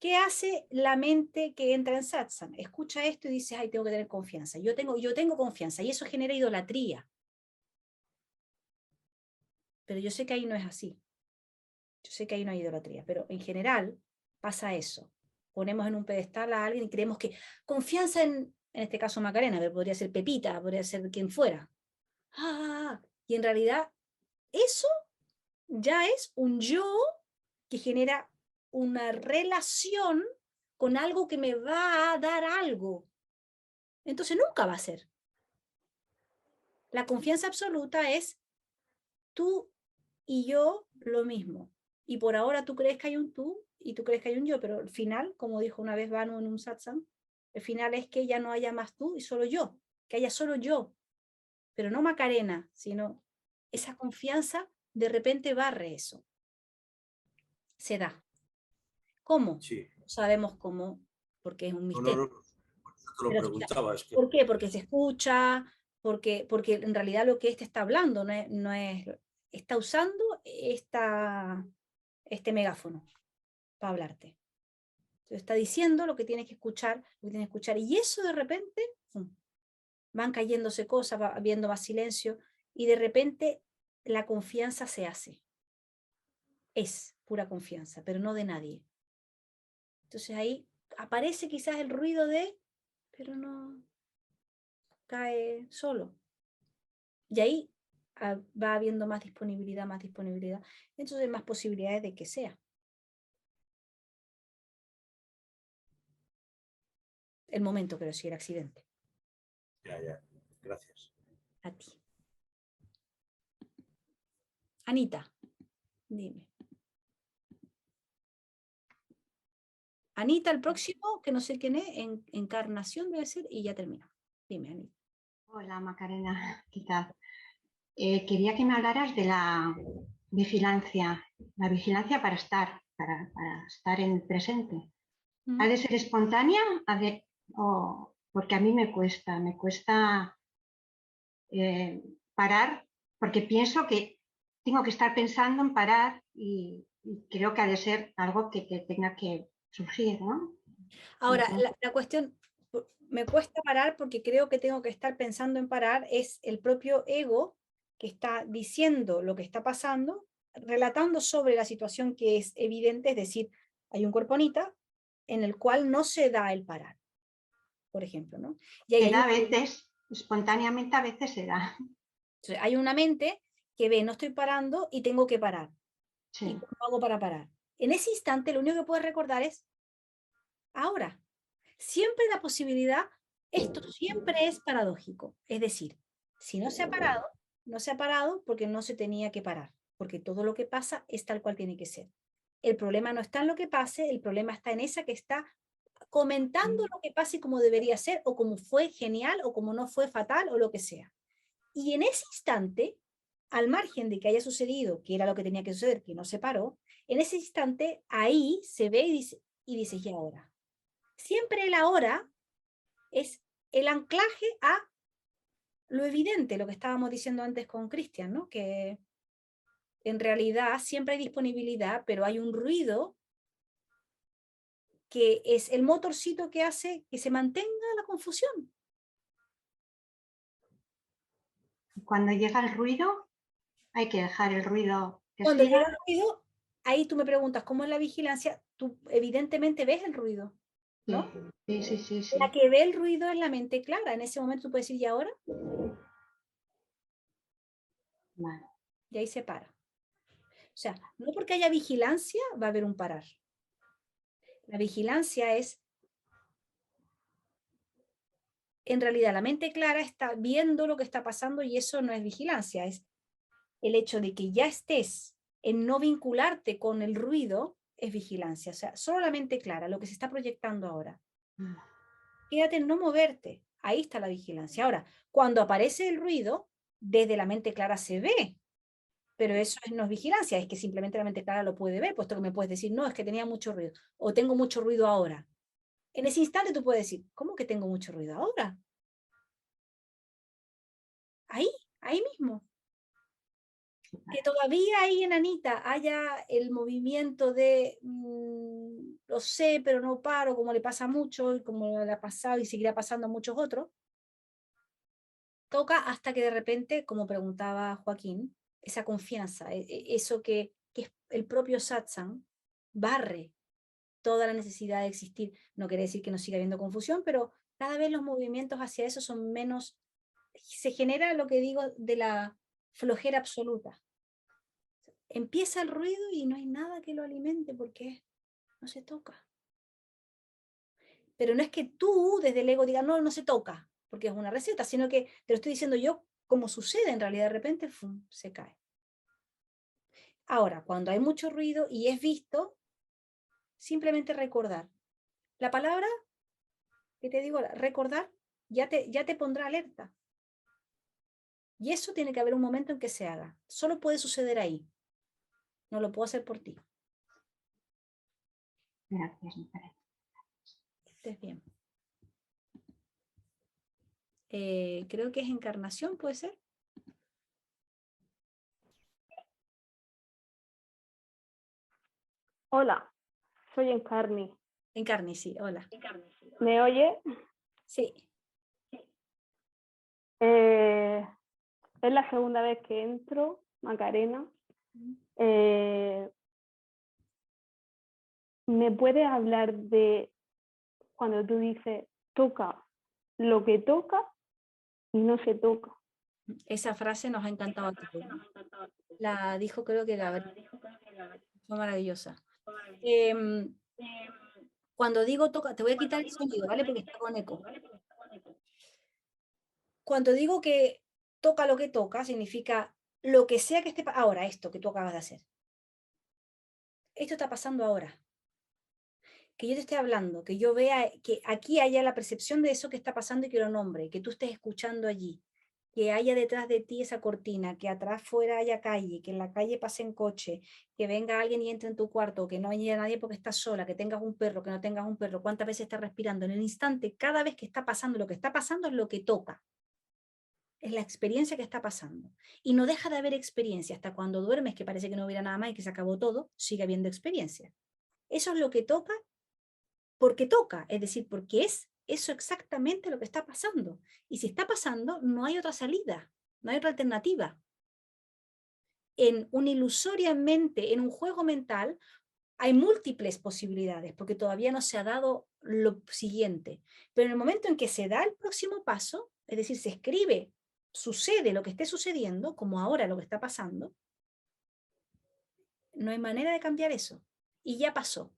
¿qué hace la mente que entra en satsang? Escucha esto y dice, ay, tengo que tener confianza. Yo tengo confianza, y eso genera idolatría. Pero yo sé que ahí no es así. Yo sé que ahí no hay idolatría, pero en general pasa eso. Ponemos en un pedestal a alguien y creemos que confianza en este caso Macarena, pero podría ser Pepita, podría ser quien fuera. Y en realidad eso ya es un yo que genera una relación con algo que me va a dar algo. Entonces nunca va a ser. La confianza absoluta es tú y yo lo mismo. Y por ahora tú crees que hay un tú y tú crees que hay un yo, pero al final, como dijo una vez Banu en un satsang, el final es que ya no haya más tú y solo yo, que haya solo yo, pero no Macarena, sino esa confianza de repente barre eso. Se da. ¿Cómo? Sí. No sabemos cómo, porque es un misterio. No, te lo preguntaba. Es que... ¿Por qué? Porque se escucha, porque en realidad lo que este está hablando no es está usando este megáfono para hablarte. Entonces está diciendo lo que tienes que escuchar, y eso de repente van cayéndose cosas, va habiendo más silencio, y de repente la confianza se hace. Es pura confianza, pero no de nadie. Entonces ahí aparece quizás el ruido pero no cae solo. Y ahí va habiendo más disponibilidad. Entonces hay más posibilidades de que sea. El momento, pero sí el accidente. Ya. Gracias. A ti. Anita, dime. Anita, el próximo, que no sé quién es, Encarnación debe ser, y ya termina. Dime, Anita. Hola, Macarena, ¿qué tal? Quería que me hablaras de la vigilancia para estar en el presente. ¿Ha de ser espontánea? Porque a mí me cuesta parar, porque pienso que tengo que estar pensando en parar y creo que ha de ser algo que tenga que surgir, ¿no? Ahora, la cuestión, me cuesta parar porque creo que tengo que estar pensando en parar, es el propio ego que está diciendo lo que está pasando, relatando sobre la situación que es evidente, es decir, hay un cuerpo Anita en el cual no se da el parar, por ejemplo, ¿no? Y Se da a veces, espontáneamente a veces se da. Entonces, hay una mente que ve, no estoy parando y tengo que parar. Sí. ¿Y cómo hago para parar? En ese instante lo único que puedes recordar es ahora. Siempre la posibilidad, esto siempre es paradójico. Es decir, si no se ha parado, no se ha parado porque no se tenía que parar, porque todo lo que pasa es tal cual tiene que ser. El problema no está en lo que pase, el problema está en esa que está comentando lo que pasa y cómo debería ser, o cómo fue genial, o cómo no fue fatal, o lo que sea. Y en ese instante, al margen de que haya sucedido, que era lo que tenía que suceder, que no se paró, en ese instante ahí se ve y dice, ¿y ahora? Siempre el ahora es el anclaje a lo evidente, lo que estábamos diciendo antes con Cristian, ¿no? Que en realidad siempre hay disponibilidad, pero hay un ruido que es el motorcito que hace que se mantenga la confusión. Cuando llega el ruido, hay que dejar el ruido que Cuando siga. llega el ruido, ahí tú me preguntas, ¿cómo es la vigilancia? Tú evidentemente ves el ruido, ¿no? Sí. La que ve el ruido es la mente clara. En ese momento tú puedes decir, ¿y ahora? Vale. Y ahí se para. O sea, no porque haya vigilancia va a haber un parar. La vigilancia es en realidad la mente clara está viendo lo que está pasando y eso no es vigilancia, es el hecho de que ya estés en no vincularte con el ruido, es vigilancia. O sea, solo la mente clara, lo que se está proyectando ahora. Quédate en no moverte, ahí está la vigilancia. Ahora, cuando aparece el ruido, desde la mente clara se ve, pero eso no es vigilancia, es que simplemente la mente clara lo puede ver, puesto que me puedes decir, no, es que tenía mucho ruido, o tengo mucho ruido ahora. En ese instante tú puedes decir, ¿cómo que tengo mucho ruido ahora? Ahí mismo. Que todavía ahí en Anita haya el movimiento de lo sé, pero no paro, como le pasa mucho, y como le ha pasado y seguirá pasando a muchos otros, toca hasta que de repente, como preguntaba Joaquín, esa confianza, eso que es el propio satsang, barre toda la necesidad de existir. No quiere decir que no siga habiendo confusión, pero cada vez los movimientos hacia eso son menos, se genera lo que digo de la flojera absoluta. Empieza el ruido y no hay nada que lo alimente porque no se toca. Pero no es que tú desde el ego digas, no, no se toca, porque es una receta, sino que te lo estoy diciendo yo como sucede en realidad, de repente ¡fum!, se cae. Ahora, cuando hay mucho ruido y es visto, simplemente recordar. La palabra que te digo, recordar, ya te pondrá alerta. Y eso tiene que haber un momento en que se haga. Solo puede suceder ahí. No lo puedo hacer por ti. Gracias, me parece. Estés bien. Creo que es Encarnación, ¿puede ser? Hola, soy Encarni. Encarni, sí, hola. ¿Me oye? Sí. Es la segunda vez que entro, Macarena. ¿Me puedes hablar de cuando tú dices toca lo que toca y no se toca? Esa frase nos ha encantado a todos. La dijo creo que Gabriel. Fue maravillosa. Cuando digo toca, te voy a quitar el sonido, ¿vale? Porque está con eco. Cuando digo que toca lo que toca, significa lo que sea que esté ahora, esto que tú acabas de hacer. Esto está pasando ahora. Que yo te esté hablando, que yo vea, que aquí haya la percepción de eso que está pasando y que lo nombre, que tú estés escuchando allí, que haya detrás de ti esa cortina, que atrás fuera haya calle, que en la calle pasen coche, que venga alguien y entre en tu cuarto, que no haya nadie porque estás sola, que tengas un perro, que no tengas un perro, cuántas veces estás respirando. En el instante, cada vez que está pasando, lo que está pasando es lo que toca. Es la experiencia que está pasando. Y no deja de haber experiencia hasta cuando duermes, que parece que no hubiera nada más y que se acabó todo, sigue habiendo experiencia. Eso es lo que toca porque toca, es decir, porque es eso exactamente lo que está pasando. Y si está pasando, no hay otra salida, no hay otra alternativa. En un ilusoriamente, en un juego mental, hay múltiples posibilidades, porque todavía no se ha dado lo siguiente. Pero en el momento en que se da el próximo paso, es decir, se escribe, sucede lo que esté sucediendo, como ahora lo que está pasando, no hay manera de cambiar eso. Y ya pasó.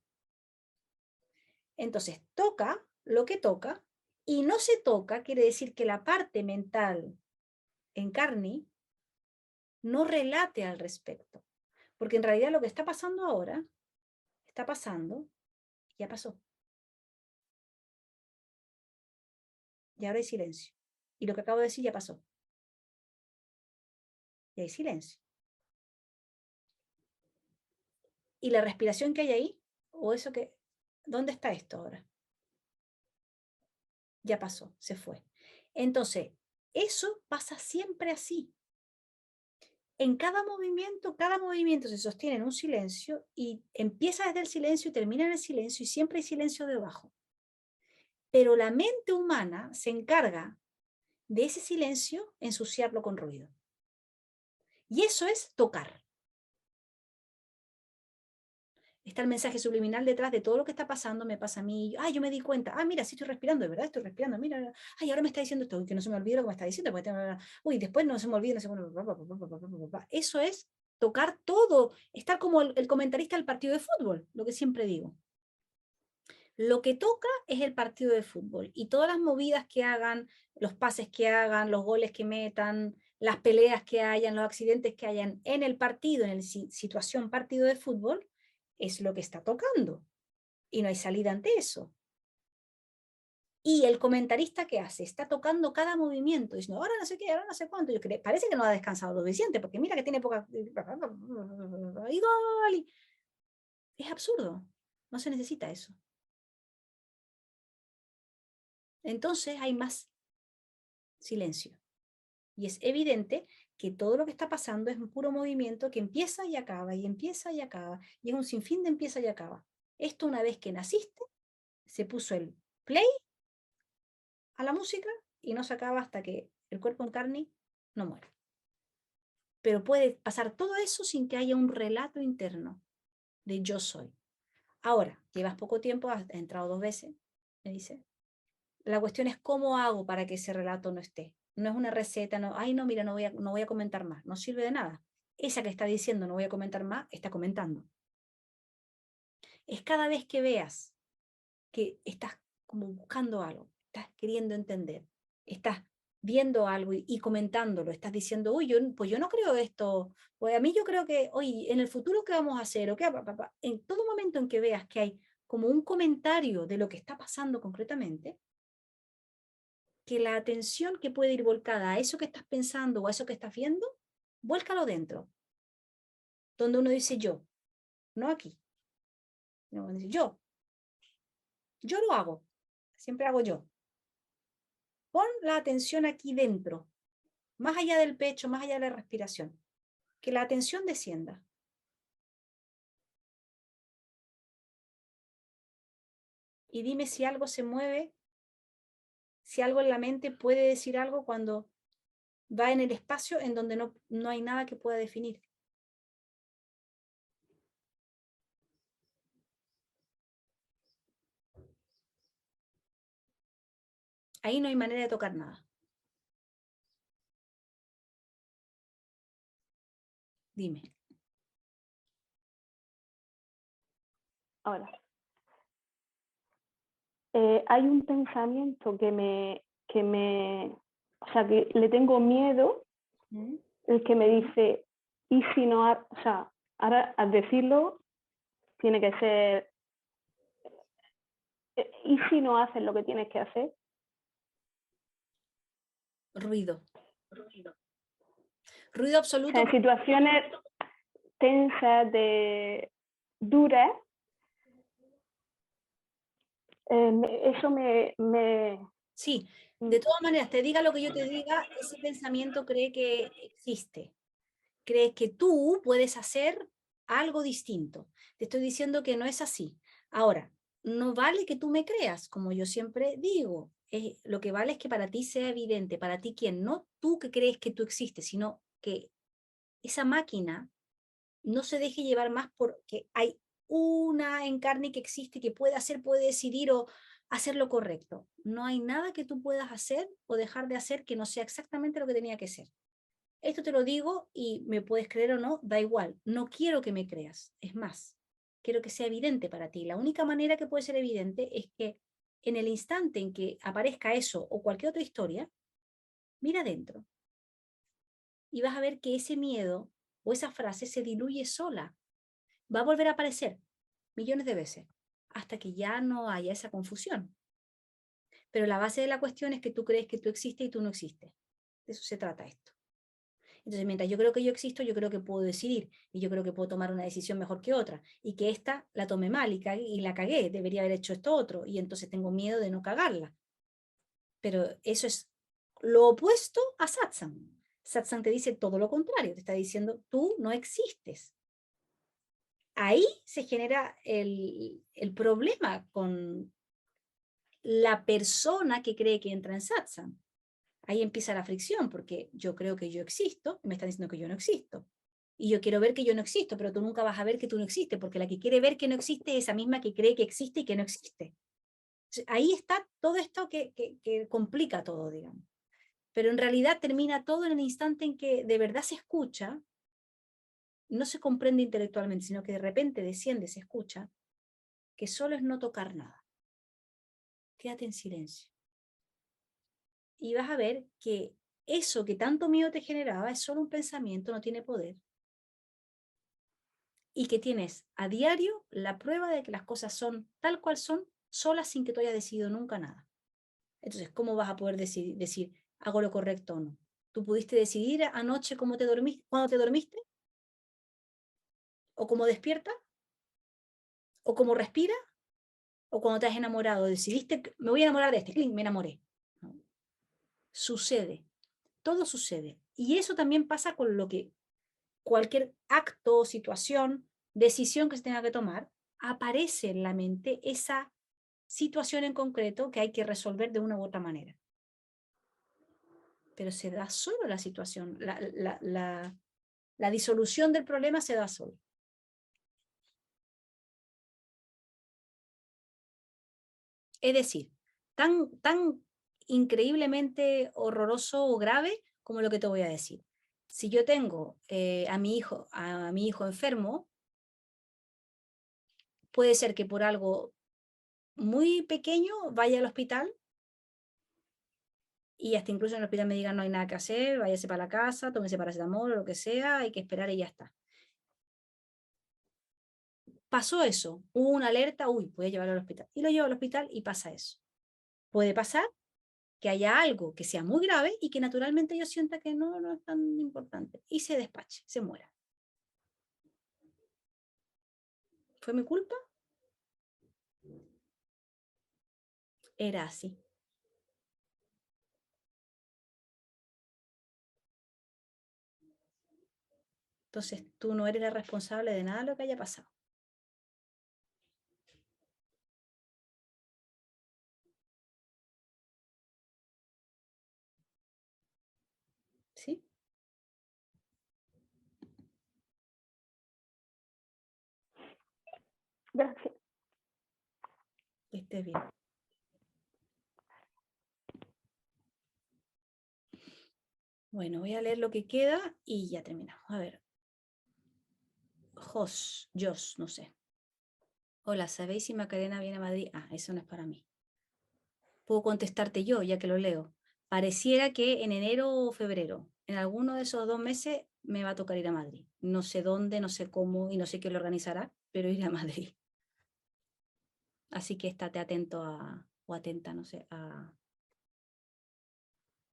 Entonces, toca lo que toca, y no se toca, quiere decir que la parte mental Encarni no relate al respecto. Porque en realidad lo que está pasando ahora, está pasando, ya pasó. Y ahora hay silencio. Y lo que acabo de decir ya pasó. Y hay silencio. Y la respiración que hay ahí, o eso que, ¿dónde está esto ahora? Ya pasó, se fue. Entonces, eso pasa siempre así. En cada movimiento se sostiene en un silencio y empieza desde el silencio y termina en el silencio y siempre hay silencio debajo. Pero la mente humana se encarga de ese silencio ensuciarlo con ruido. Y eso es tocar. Está el mensaje subliminal detrás de todo lo que está pasando, me pasa a mí, yo me di cuenta, mira, sí estoy respirando, de verdad estoy respirando, mira, ahora me está diciendo esto, que no se me olvide lo que me está diciendo, después no se me olvide, no se me olvide. Eso es tocar todo, estar como el comentarista del partido de fútbol, lo que siempre digo. Lo que toca es el partido de fútbol y todas las movidas que hagan, los pases que hagan, los goles que metan, las peleas que hayan, los accidentes que hayan en el partido, en la situación partido de fútbol, es lo que está tocando. Y no hay salida ante eso. Y el comentarista, ¿qué hace? Está tocando cada movimiento, diciendo, ahora no sé qué, ahora no sé cuánto. Parece que no ha descansado lo suficiente, porque mira que tiene poca... Y gol. Es absurdo. No se necesita eso. Entonces hay más silencio. Y es evidente que todo lo que está pasando es un puro movimiento que empieza y acaba, y empieza y acaba, y es un sinfín de empieza y acaba. Esto una vez que naciste, se puso el play a la música y no se acaba hasta que el cuerpo en carne no muere. Pero puede pasar todo eso sin que haya un relato interno de yo soy. Ahora, llevas poco tiempo, has entrado 2 veces, me dice. La cuestión es cómo hago para que ese relato no esté. No es una receta, no, ay no, mira, no voy a comentar más, no sirve de nada. Esa que está diciendo no voy a comentar más, está comentando. Es cada vez que veas que estás como buscando algo, estás queriendo entender, estás viendo algo y comentándolo, estás diciendo, uy, pues yo no creo esto, pues a mí yo creo que, oye, en el futuro ¿qué vamos a hacer? ¿O qué? En todo momento en que veas que hay como un comentario de lo que está pasando concretamente, que la atención que puede ir volcada a eso que estás pensando o a eso que estás viendo, vuélcalo dentro. Donde uno dice yo, no aquí. Uno dice yo lo hago, siempre hago yo. Pon la atención aquí dentro, más allá del pecho, más allá de la respiración. Que la atención descienda. Y dime si algo se mueve, si algo en la mente puede decir algo cuando va en el espacio en donde no hay nada que pueda definir. Ahí no hay manera de tocar nada. Dime. Ahora, hay un pensamiento que o sea, que le tengo miedo, el que me dice, y si no, o sea, ahora al decirlo, tiene que ser, ¿y si no haces lo que tienes que hacer? Ruido. Ruido absoluto. O sea, en situaciones tensas, duras, eso me... Sí, de todas maneras, te diga lo que yo te diga, ese pensamiento cree que existe. Cree que tú puedes hacer algo distinto. Te estoy diciendo que no es así. Ahora, no vale que tú me creas, como yo siempre digo. Lo que vale es que para ti sea evidente, para ti quién, no tú que crees que tú existes, sino que esa máquina no se deje llevar más porque hay una en carne que existe, que puede hacer, puede decidir o hacer lo correcto. No hay nada que tú puedas hacer o dejar de hacer que no sea exactamente lo que tenía que ser. Esto te lo digo y me puedes creer o no, da igual. No quiero que me creas. Es más, quiero que sea evidente para ti. La única manera que puede ser evidente es que en el instante en que aparezca eso o cualquier otra historia, mira adentro. Y vas a ver que ese miedo o esa frase se diluye sola. Va a volver a aparecer millones de veces hasta que ya no haya esa confusión. Pero la base de la cuestión es que tú crees que tú existes y tú no existes. De eso se trata esto. Entonces, mientras yo creo que yo existo, yo creo que puedo decidir y yo creo que puedo tomar una decisión mejor que otra y que esta la tomé mal y la cagué, debería haber hecho esto otro y entonces tengo miedo de no cagarla. Pero eso es lo opuesto a satsang. Satsang te dice todo lo contrario, te está diciendo tú no existes. Ahí se genera el problema con la persona que cree que entra en satsang. Ahí empieza la fricción, porque yo creo que yo existo, y me están diciendo que yo no existo. Y yo quiero ver que yo no existo, pero tú nunca vas a ver que tú no existes, porque la que quiere ver que no existe es esa misma que cree que existe y que no existe. Ahí está todo esto que complica todo, digamos. Pero en realidad termina todo en el instante en que de verdad se escucha, no se comprende intelectualmente, sino que de repente desciende, se escucha, que solo es no tocar nada. quédate en silencio. Y vas a ver que eso que tanto miedo te generaba es solo un pensamiento, no tiene poder. Y que tienes a diario la prueba de que las cosas son tal cual son, solas sin que tú hayas decidido nunca nada. Entonces, ¿cómo vas a poder decir hago lo correcto o no? ¿Tú pudiste decidir anoche cómo te dormiste, cuándo te dormiste? ¿O cómo despiertas? ¿O cómo respiras? ¿O cuando te has enamorado? Decidiste, me voy a enamorar de este, ¡cling! Me enamoré. ¿No? Sucede, todo sucede. Y eso también pasa con lo que cualquier acto, situación, decisión que se tenga que tomar, aparece en la mente esa situación en concreto que hay que resolver de una u otra manera. Pero se da solo la situación, la disolución del problema se da solo. Es decir, tan increíblemente horroroso o grave como lo que te voy a decir. Si yo tengo a mi hijo enfermo, puede ser que por algo muy pequeño vaya al hospital y hasta incluso en el hospital me digan no hay nada que hacer, váyase para la casa, tómese paracetamol o lo que sea, hay que esperar y ya está. Pasó eso, hubo una alerta, uy, voy a llevarlo al hospital. Y lo llevo al hospital y pasa eso. Puede pasar que haya algo que sea muy grave y que naturalmente yo sienta que no es tan importante. Y se despache, se muera. ¿Fue mi culpa? Era así. Entonces tú no eres la responsable de nada de lo que haya pasado. ¿Sí? Gracias. Que estés bien. Bueno, voy a leer lo que queda y ya terminamos. A ver. Jos, no sé. Hola, ¿sabéis si Macarena viene a Madrid? Ah, eso no es para mí. Puedo contestarte yo, ya que lo leo. Pareciera que en enero o febrero, en alguno de esos 2 meses, me va a tocar ir a Madrid. No sé dónde, no sé cómo y no sé quién lo organizará, pero iré a Madrid. Así que estate atento o atenta, no sé, a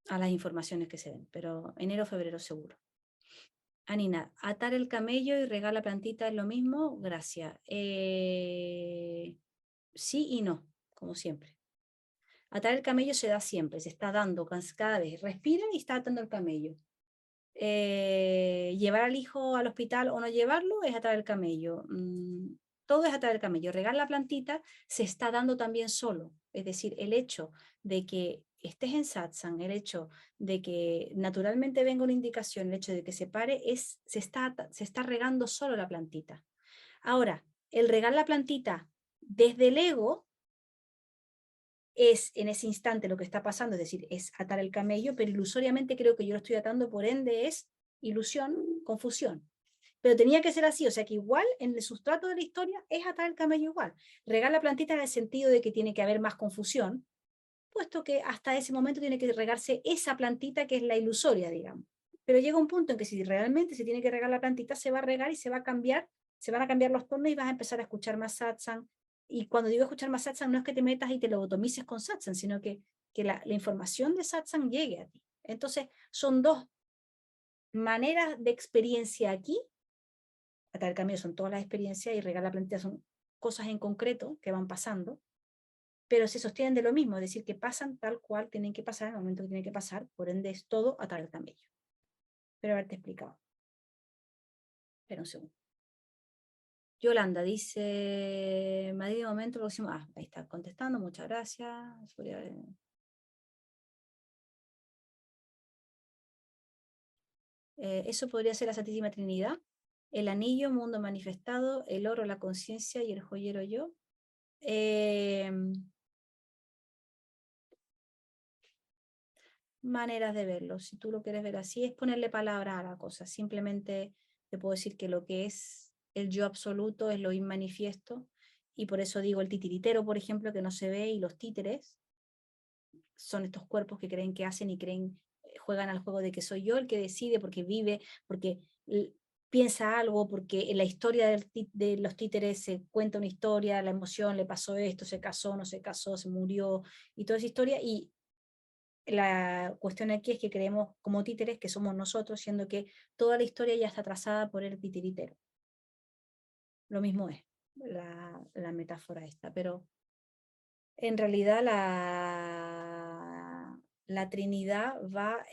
las informaciones que se den. Pero enero o febrero seguro. Anina, atar el camello y regar la plantita es lo mismo, gracias. Sí y no, como siempre. Atar el camello se da siempre, se está dando cada vez. Respira y está atando el camello. Llevar al hijo al hospital o no llevarlo es atar el camello. Todo es atar el camello. Regar la plantita se está dando también solo. Es decir, el hecho de que estés en satsang, el hecho de que naturalmente venga una indicación, el hecho de que se pare, se está regando solo la plantita. Ahora, el regar la plantita desde el ego es en ese instante lo que está pasando, es decir, es atar el camello, pero ilusoriamente creo que yo lo estoy atando, por ende es ilusión, confusión. Pero tenía que ser así, o sea que igual en el sustrato de la historia es atar el camello igual. Regar la plantita en el sentido de que tiene que haber más confusión, puesto que hasta ese momento tiene que regarse esa plantita que es la ilusoria, digamos. Pero llega un punto en que si realmente se tiene que regar la plantita, se va a regar y se van a cambiar los tonos y vas a empezar a escuchar más satsang. Y cuando digo escuchar más satsang, no es que te metas y te lobotomices con satsang, sino que la información de satsang llegue a ti. Entonces, son 2 maneras de experiencia aquí. Atar el camino son todas las experiencias y regar la plantita son cosas en concreto que van pasando, pero se sostienen de lo mismo, es decir, que pasan tal cual tienen que pasar en el momento que tienen que pasar, por ende es todo atar el camello. Espero haberte explicado. Espera un segundo. Yolanda dice, Madrid de momento, próximo. Ah, ahí está contestando, muchas gracias. Eso podría ser la Santísima Trinidad, el anillo, mundo manifestado, el oro, la conciencia y el joyero yo. Maneras de verlo, si tú lo quieres ver así, es ponerle palabras a la cosa. Simplemente te puedo decir que lo que es el yo absoluto es lo inmanifiesto y por eso digo el titiritero, por ejemplo, que no se ve, y los títeres son estos cuerpos que creen que hacen y creen, juegan al juego de que soy yo el que decide, porque vive, porque piensa algo, porque en la historia de los títeres se cuenta una historia, la emoción, le pasó esto, se casó, no se casó, se murió, y toda esa historia, y la cuestión aquí es que creemos como títeres que somos nosotros, siendo que toda la historia ya está trazada por el titiritero. Lo mismo es la metáfora esta, pero en realidad la Trinidad va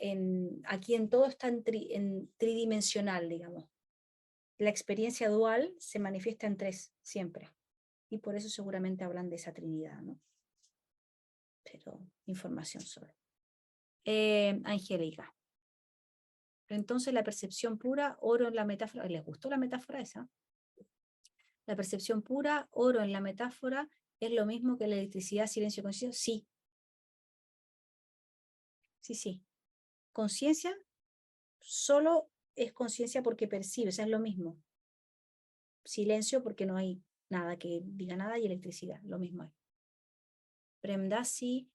aquí en todo está en tridimensional, digamos. La experiencia dual se manifiesta en tres, siempre. Y por eso seguramente hablan de esa Trinidad, ¿no? Pero información solo. Angélica. Entonces la percepción pura, oro en la metáfora, ¿les gustó la metáfora esa? La percepción pura, oro en la metáfora, ¿es lo mismo que la electricidad, silencio, conciencia? Sí. Sí, sí. Conciencia solo es conciencia porque percibe, o sea, es lo mismo. Silencio porque no hay nada que diga nada, y electricidad, lo mismo es. Premdasi,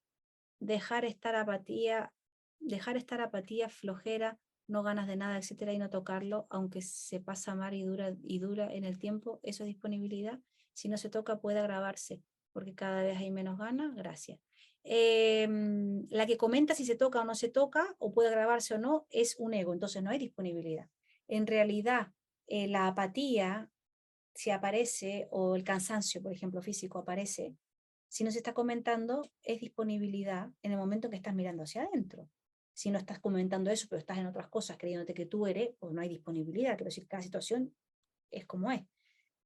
dejar estar apatía, flojera, no ganas de nada, etcétera, y no tocarlo, aunque se pasa mal y dura en el tiempo, eso es disponibilidad. Si no se toca puede agravarse, porque cada vez hay menos ganas, gracias. La que comenta si se toca o no se toca, o puede agravarse o no, es un ego, entonces no hay disponibilidad. En realidad, la apatía, si aparece, o el cansancio, por ejemplo, físico, aparece, si no se está comentando, es disponibilidad en el momento en que estás mirando hacia adentro. Si no estás comentando eso, pero estás en otras cosas creyéndote que tú eres, pues no hay disponibilidad. Quiero decir, cada situación es como es.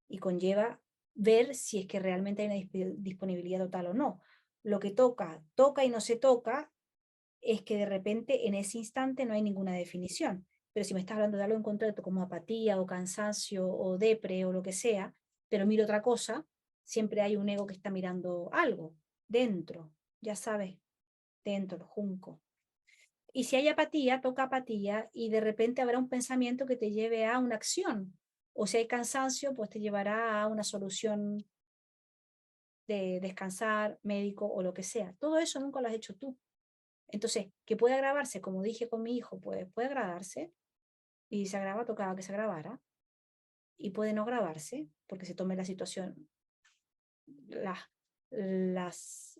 Y conlleva ver si es que realmente hay una disponibilidad total o no. Lo que toca y no se toca, es que de repente en ese instante no hay ninguna definición. Pero si me estás hablando de algo en concreto como apatía o cansancio o depre o lo que sea, pero miro otra cosa, siempre hay un ego que está mirando algo dentro, ya sabes, dentro, el junco. Y si hay apatía, toca apatía, y de repente habrá un pensamiento que te lleve a una acción. O si hay cansancio, pues te llevará a una solución de descansar, médico o lo que sea. Todo eso nunca lo has hecho tú. Entonces, que puede agravarse, como dije con mi hijo, puede agravarse, y se agrava, tocaba que se agravara, y puede no agravarse, porque se tome la situación, las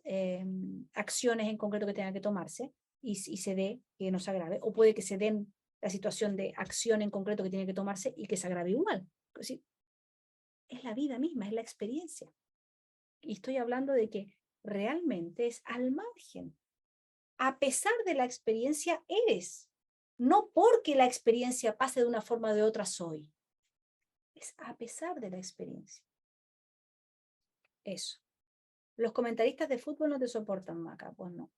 acciones en concreto que tengan que tomarse, y se dé que no se agrave, o puede que se den la situación de acción en concreto que tiene que tomarse y que se agrave igual. Es decir, es la vida misma, es la experiencia. Y estoy hablando de que realmente es al margen. A pesar de la experiencia eres, no porque la experiencia pase de una forma o de otra soy. Es a pesar de la experiencia. Eso. Los comentaristas de fútbol no te soportan, Maca, pues no.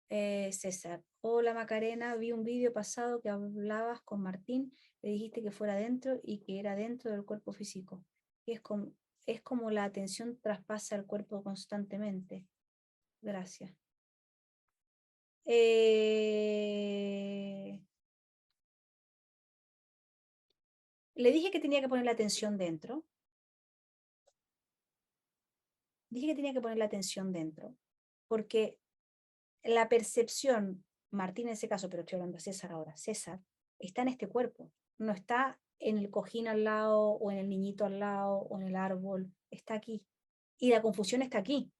César, hola Macarena, vi un vídeo pasado que hablabas con Martín, le dijiste que fuera dentro y que era dentro del cuerpo físico. Y es como la atención traspasa el cuerpo constantemente. Gracias. Le dije que tenía que poner la atención dentro. Dije que tenía que poner la atención dentro, porque la percepción, Martín en ese caso, pero estoy hablando de César ahora, César, está en este cuerpo, no está en el cojín al lado, o en el niñito al lado, o en el árbol, está aquí. Y la confusión está aquí.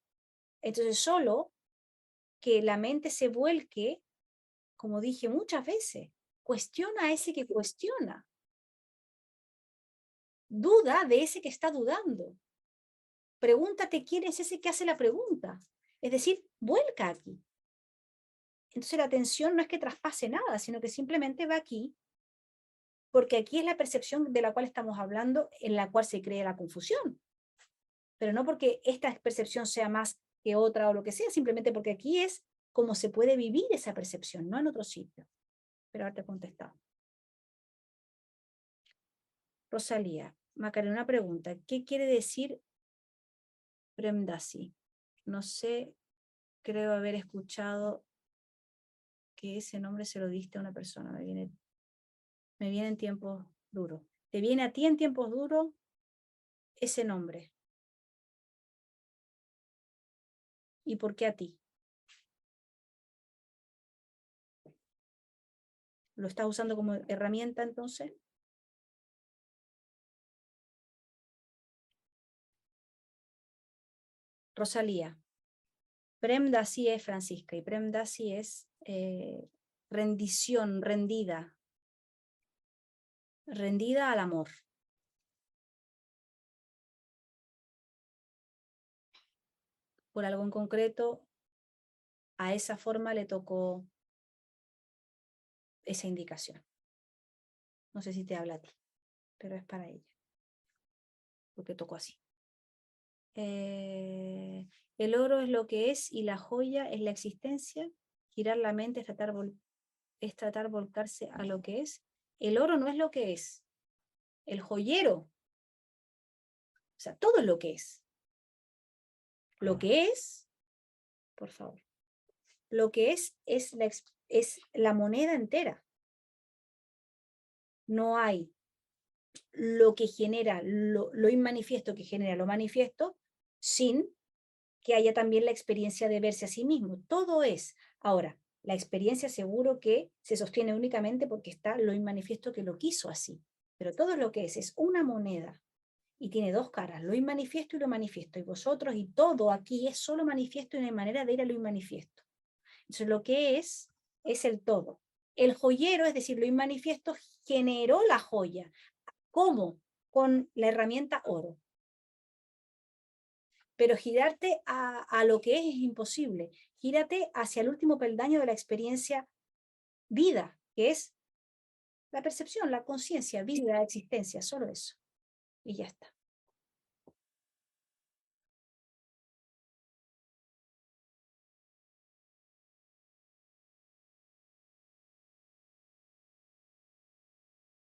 Entonces, solo que la mente se vuelque, como dije muchas veces, cuestiona a ese que cuestiona. Duda de ese que está dudando. Pregúntate quién es ese que hace la pregunta. Es decir, vuelca aquí. Entonces la atención no es que traspase nada, sino que simplemente va aquí, porque aquí es la percepción de la cual estamos hablando, en la cual se crea la confusión. Pero no porque esta percepción sea más que otra o lo que sea, simplemente porque aquí es como se puede vivir esa percepción, no en otro sitio. Pero ahora te he contestado. Rosalía, Macarena, una pregunta. ¿Qué quiere decir Premdasi? No sé, creo haber escuchado que ese nombre se lo diste a una persona. Me viene en tiempos duros. ¿Te viene a ti en tiempos duros ese nombre? ¿Y por qué a ti? ¿Lo estás usando como herramienta entonces? Rosalía. Prem Dasi es Francisca y Prem Dasi es rendición, rendida. Rendida al amor. Por algo en concreto, a esa forma le tocó esa indicación. No sé si te habla a ti, pero es para ella. Porque tocó así. El oro es lo que es y la joya es la existencia. Girar la mente es tratar volcarse a lo que es. El oro no es lo que es. El joyero. O sea, todo es lo que es. Lo que es, por favor. Lo que es la moneda entera. No hay lo que genera, lo inmanifiesto que genera lo manifiesto, sin que haya también la experiencia de verse a sí mismo. Todo es. Ahora, la experiencia seguro que se sostiene únicamente porque está lo inmanifiesto que lo quiso así. Pero todo lo que es una moneda y tiene dos caras, lo inmanifiesto y lo manifiesto. Y vosotros y todo aquí es solo manifiesto y no hay manera de ir a lo inmanifiesto. Entonces lo que es el todo. El joyero, es decir, lo inmanifiesto, generó la joya. ¿Cómo? Con la herramienta oro. Pero girarte a lo que es imposible. Gírate hacia el último peldaño de la experiencia vida, que es la percepción, la conciencia, vida, existencia, solo eso. Y ya está.